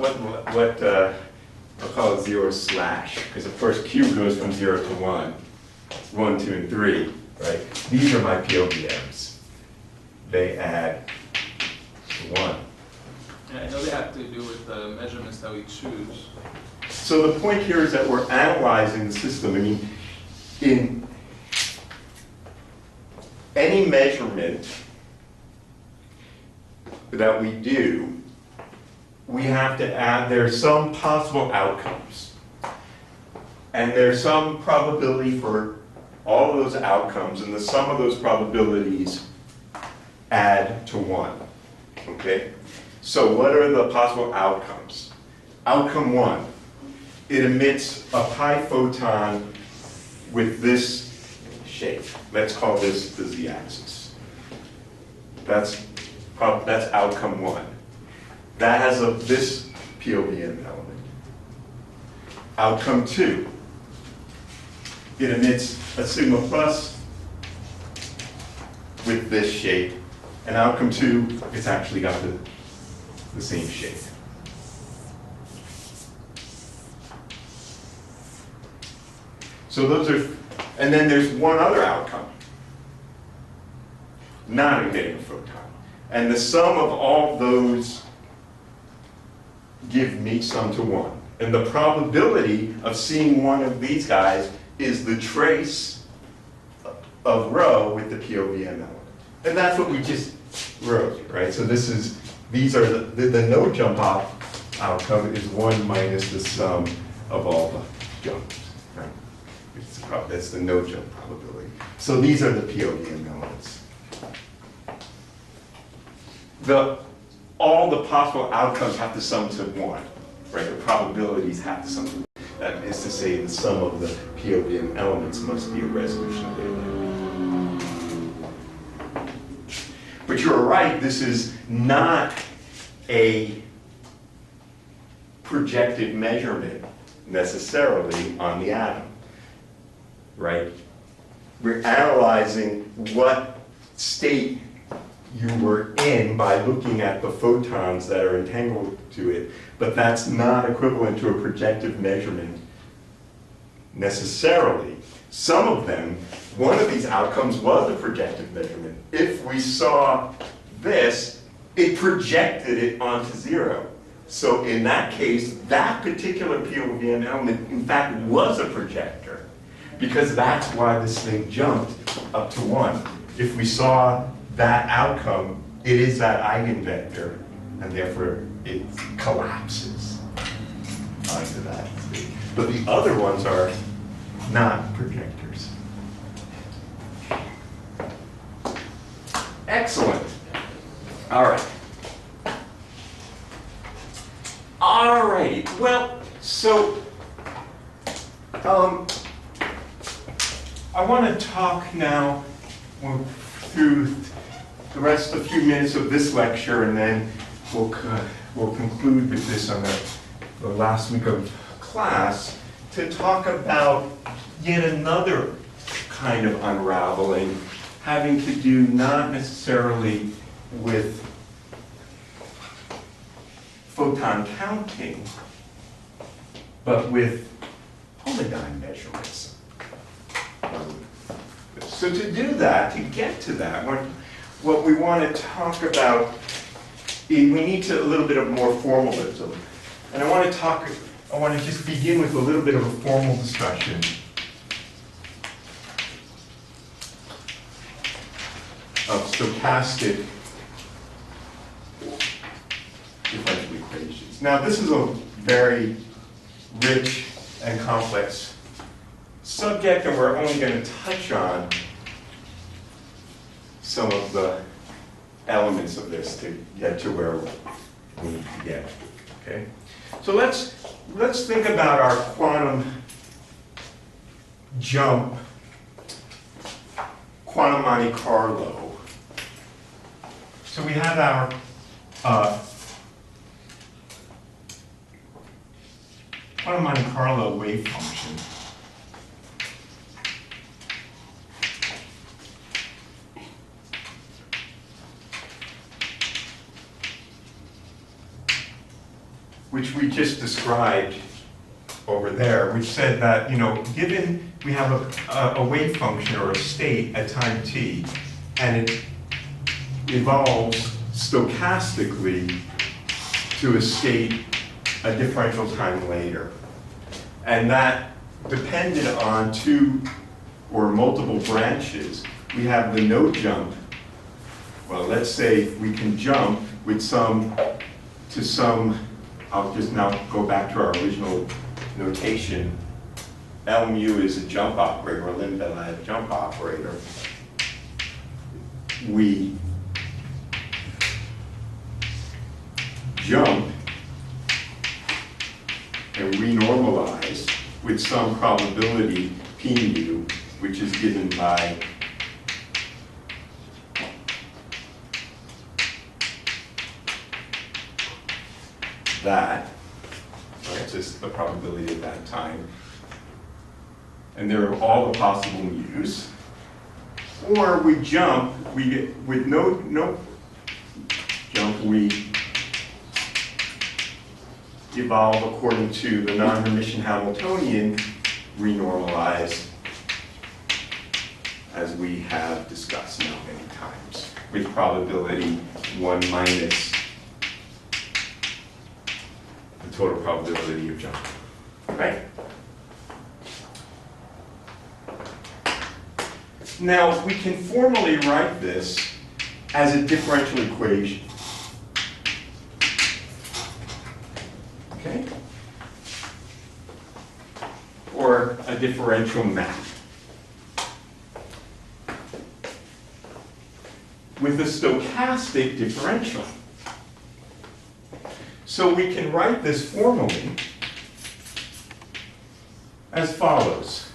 I'll call it 0 slash, because of course Q goes from 0 to 1, 1, 2, and 3, right? These are my POVMs. They add 1. Yeah, I know they have to do with the measurements that we choose. So the point here is that we're analyzing the system. I mean, in any measurement that we do, we have to add, there's some possible outcomes. And there's some probability for all of those outcomes, and the sum of those probabilities add to 1. Okay? So what are the possible outcomes? Outcome 1, it emits a pi photon with this shape. Let's call this the z-axis. That's outcome 1. That has this POVM element. Outcome 2, it emits a sigma plus with this shape. And outcome 2, it's actually got the same shape. So those are And then there's one other outcome, not emitting a photon. And the sum of all those give me sum to 1. And the probability of seeing one of these guys is the trace of rho with the POVM element. And that's what we just wrote, right? So this is, these are the no jump outcome is 1 minus the sum of all the jumps, right? That's the no jump probability. So these are the POVM elements. All the possible outcomes have to sum to 1, right? The probabilities have to sum to 1. That is to say, the sum of the POVM elements must be a resolution of A. But you're right, this is not a projected measurement necessarily on the atom, right? We're analyzing what state you were in by looking at the photons that are entangled to it, but that's not equivalent to a projective measurement necessarily. Some of them, one of these outcomes was a projective measurement. If we saw this, it projected it onto 0. So in that case, that particular POVM element, in fact, was a projector, because that's why this thing jumped up to 1. If we saw that outcome, it is that eigenvector, and therefore it collapses onto that state. But the other ones are not projectors. Excellent. All right. All right. Well, so I want to talk now through the rest, a few minutes of this lecture, and then we'll conclude with this on the last week of class to talk about yet another kind of unraveling having to do not necessarily with photon counting, but with polygon measurements. So to do that, to get to that, what we want to talk about, we need a little bit of more formalism. And I want to just begin with a little bit of a formal discussion of stochastic differential equations. Now, this is a very rich and complex subject, and we're only going to touch on some of the elements of this to get to where we need to get. Okay, so let's think about our quantum jump, quantum Monte Carlo. So we have our quantum Monte Carlo wave function. Which we just described over there, which said that, given we have a wave function or a state at time t, and it evolves stochastically to a state a differential time later. And that depended on two or multiple branches. We have the no jump. Well, let's say we can jump with to some, I'll just now go back to our original notation. L mu is a jump operator, or Lin-Belad jump operator. We jump and renormalize with some probability p mu, which is given by that, right? Just the probability at that time. And there are all the possible mu's. Or we jump, we get, with no jump, we evolve according to the non-Hermitian Hamiltonian renormalized as we have discussed now many times, with probability 1 minus the total probability of jumping, right? Now, we can formally write this as a differential equation. Okay? Or a differential map. With a stochastic differential. So we can write this formally as follows.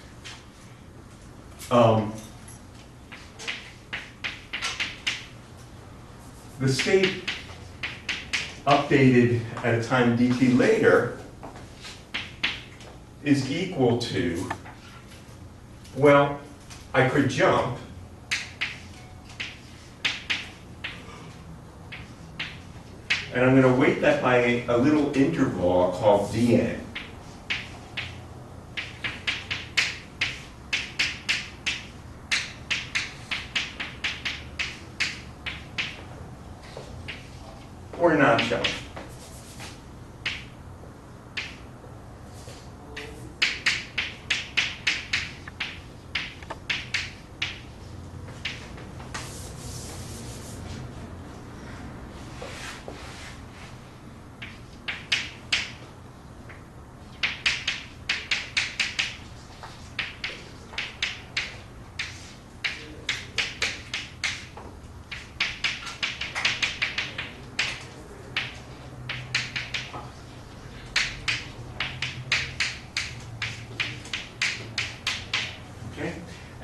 The state updated at a time dt later is equal to, well, I could jump and I'm going to weight that by a little interval I'll call dn. Or not jump.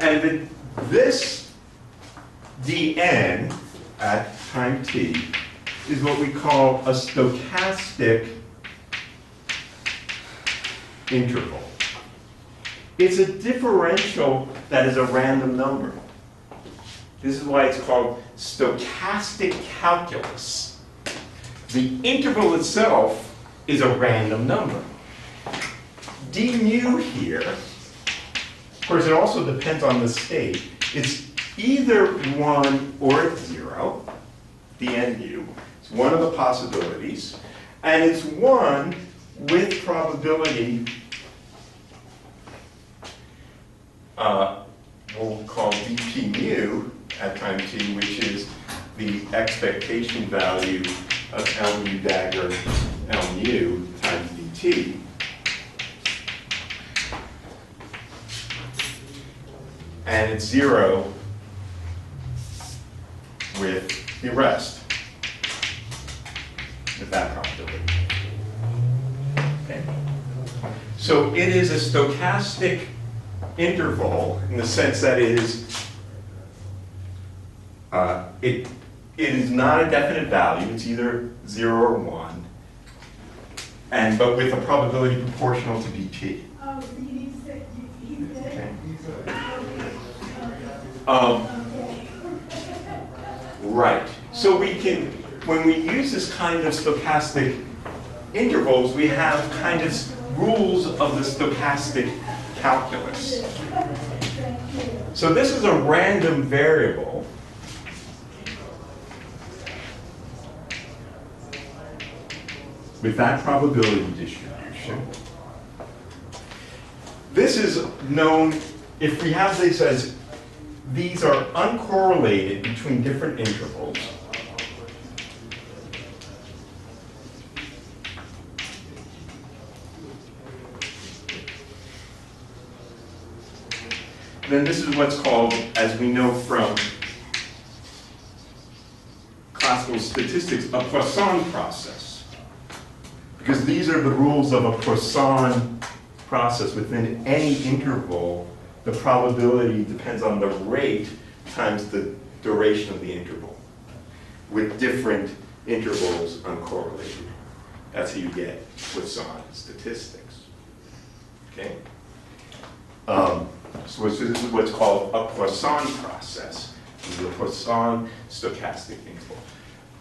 And this dn at time t is what we call a stochastic interval. It's a differential that is a random number. This is why it's called stochastic calculus. The interval itself is a random number. d mu here, of course, it also depends on the state. It's either 1 or it's 0, dn mu. It's one of the possibilities. And it's 1 with probability, we'll call dp mu at time t, which is the expectation value of L mu dagger L mu times dt. And it's 0 with the rest, with that probability. Okay. So it is a stochastic interval in the sense that it is not a definite value. It's either 0 or 1, but with a probability proportional to dt. Oh, so you said he's dead? Right. So we can, when we use this kind of stochastic intervals, we have kind of rules of the stochastic calculus. So this is a random variable. With that probability distribution. This is known, if we have this as these are uncorrelated between different intervals. Then this is what's called, as we know from classical statistics, a Poisson process. Because these are the rules of a Poisson process. Within any interval, the probability depends on the rate times the duration of the interval, with different intervals uncorrelated. That's how you get Poisson statistics. Okay? So this is what's called a Poisson process. This is a Poisson stochastic interval.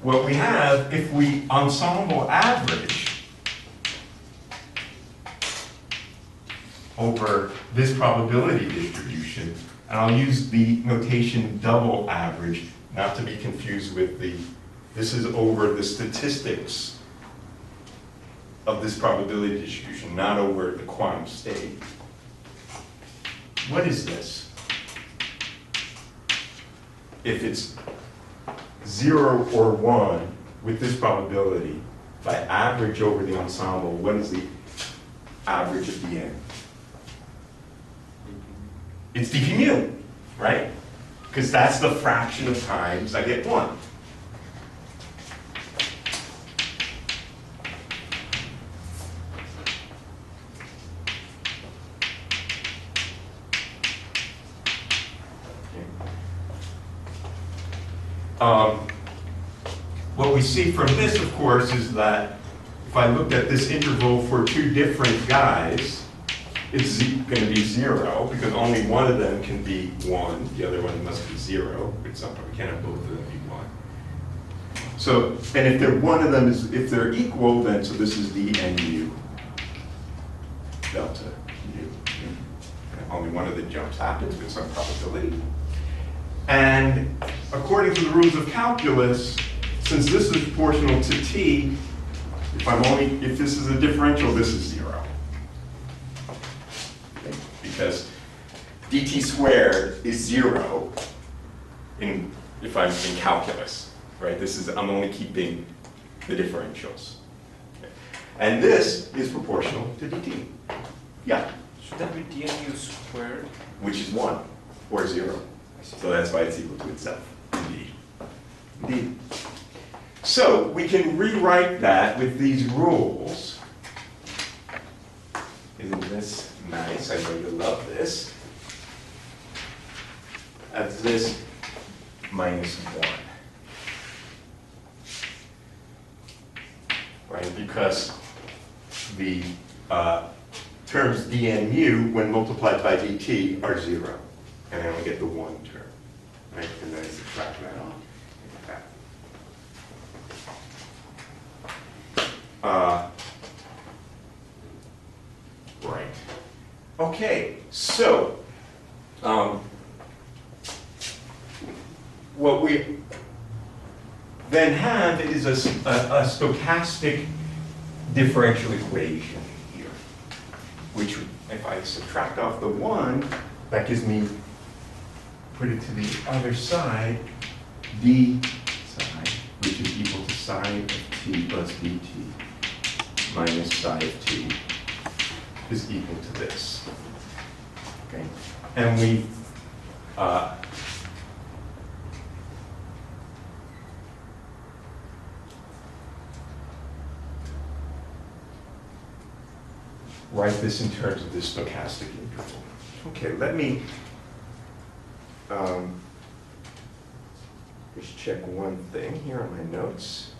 What we have, if we ensemble average over this probability distribution, And I'll use the notation double average, not to be confused with this is over the statistics of this probability distribution, not over the quantum state. What is this? If it's 0 or 1 with this probability, if I average over the ensemble, what is the average at the end? It's dp mu, right? Because that's the fraction of times I get 1. What we see from this, of course, is that if I looked at this interval for two different guys, it's going to be 0, because only one of them can be 1. The other one must be 0. At some point, we can't have both of them be 1. So, and if they're one of them is, if they're equal, then so this is the nu delta nu. And only one of the jumps happens with some probability. And according to the rules of calculus, since this is proportional to t, if this is a differential, this is 0. Okay? Because dt squared is 0 if I'm in calculus, right? I'm only keeping the differentials. Okay? And this is proportional to dt. Yeah. Should that be dnu squared? Which is 1 or 0. So that's why it's equal to itself. Indeed. Indeed. So we can rewrite that with these rules. Isn't this nice? I know you love this. As this minus 1. Right? Because the terms dn mu, when multiplied by dt, are 0. And I only get the 1 term. Right? And then I subtract that off. Right. Okay, so what we then have is a stochastic differential equation here, which if I subtract off the 1, that gives me, put it to the other side, d psi, which is equal to psi of t plus dt minus psi of t is equal to this. Okay, and we write this in terms of this stochastic interval. Okay, let me just check one thing here on my notes.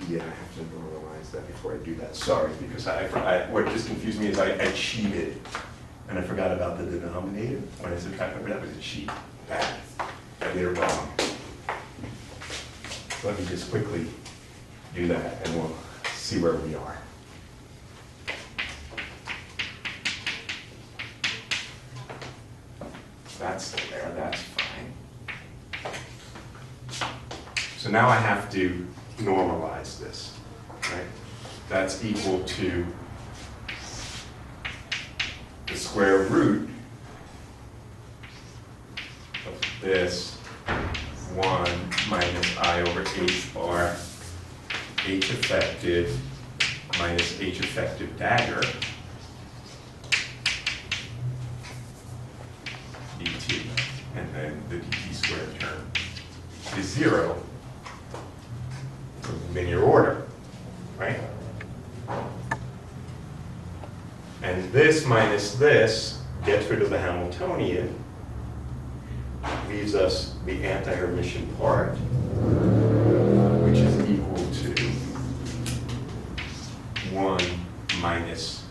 Yeah, I have to normalize that before I do that. Sorry, because what just confused me is I cheated, and I forgot about the denominator when I subtracted. That was a cheat. Bad. I did it wrong. Let me just quickly do that, and we'll see where we are. That's there, that's fine. So now I have to normalize this, right? That's equal to the square root of this 1 minus I over h bar h effective minus h effective dagger dt, and then the dt squared term is 0 in linear order, right? And this minus this gets rid of the Hamiltonian, leaves us the anti-Hermitian part, which is equal to 1 minus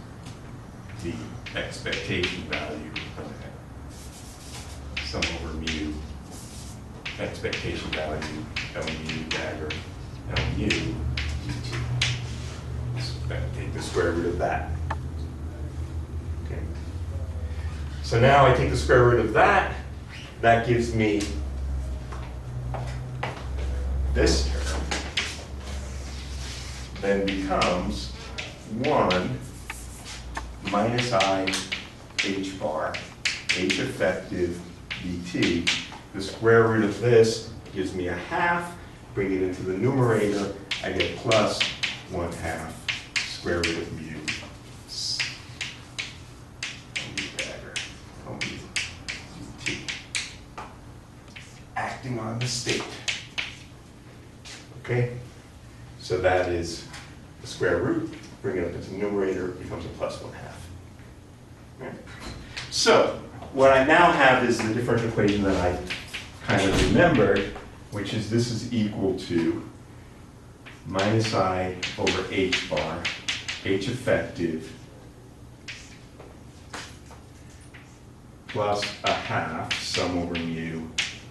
the expectation value of sum over mu, expectation value, L mu dagger, L mu dt. then take the square root of that. Okay. So now I take the square root of that. That gives me this term. Then becomes 1 minus I h bar, h effective dt. The square root of this gives me a half. Bring it into the numerator, I get plus 1/2 square root of mu. Dt. Acting on the state. Okay? So that is the square root. Bring it up into the numerator, it becomes a plus 1/2. Right? So, what I now have is the differential equation that I kind of remembered, which is this is equal to minus I over h bar, h effective, plus a half sum over mu,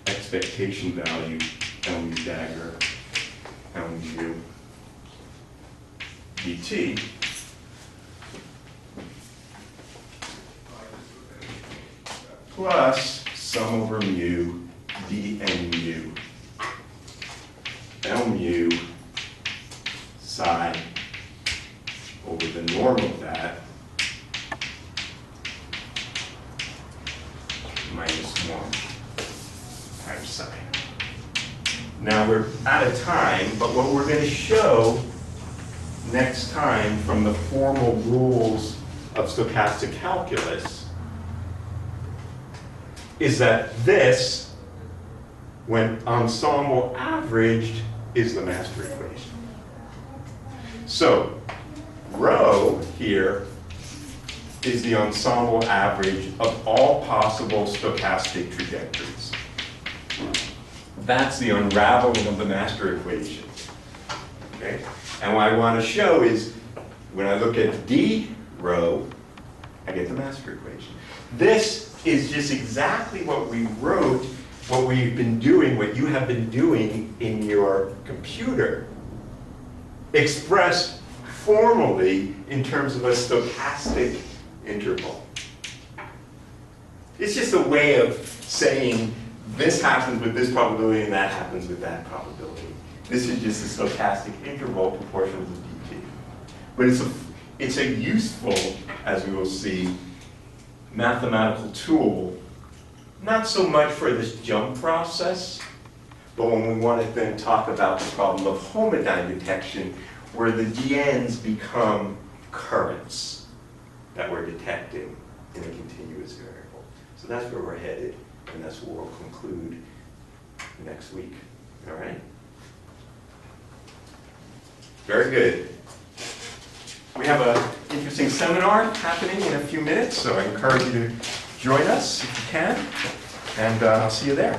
expectation value, L mu dagger, L mu dt. Plus sum over mu dn mu L mu psi over the norm of that minus 1 times psi. Now we're out of time, but what we're going to show next time from the formal rules of stochastic calculus is that this, when ensemble averaged, is the master equation. So, rho here is the ensemble average of all possible stochastic trajectories. That's the unraveling of the master equation. Okay? And what I want to show is when I look at d rho, I get the master equation. This is just exactly what we wrote, what we've been doing, what you have been doing in your computer, expressed formally in terms of a stochastic interval. It's just a way of saying this happens with this probability and that happens with that probability. This is just a stochastic interval proportional to dt. But it's a useful, as we will see, mathematical tool, not so much for this jump process, but when we want to then talk about the problem of homodyne detection, where the dn's become currents that we're detecting in a continuous variable. So that's where we're headed, and that's where we'll conclude next week. All right? Very good. We have an interesting seminar happening in a few minutes, so I encourage you to join us if you can, and I'll see you there.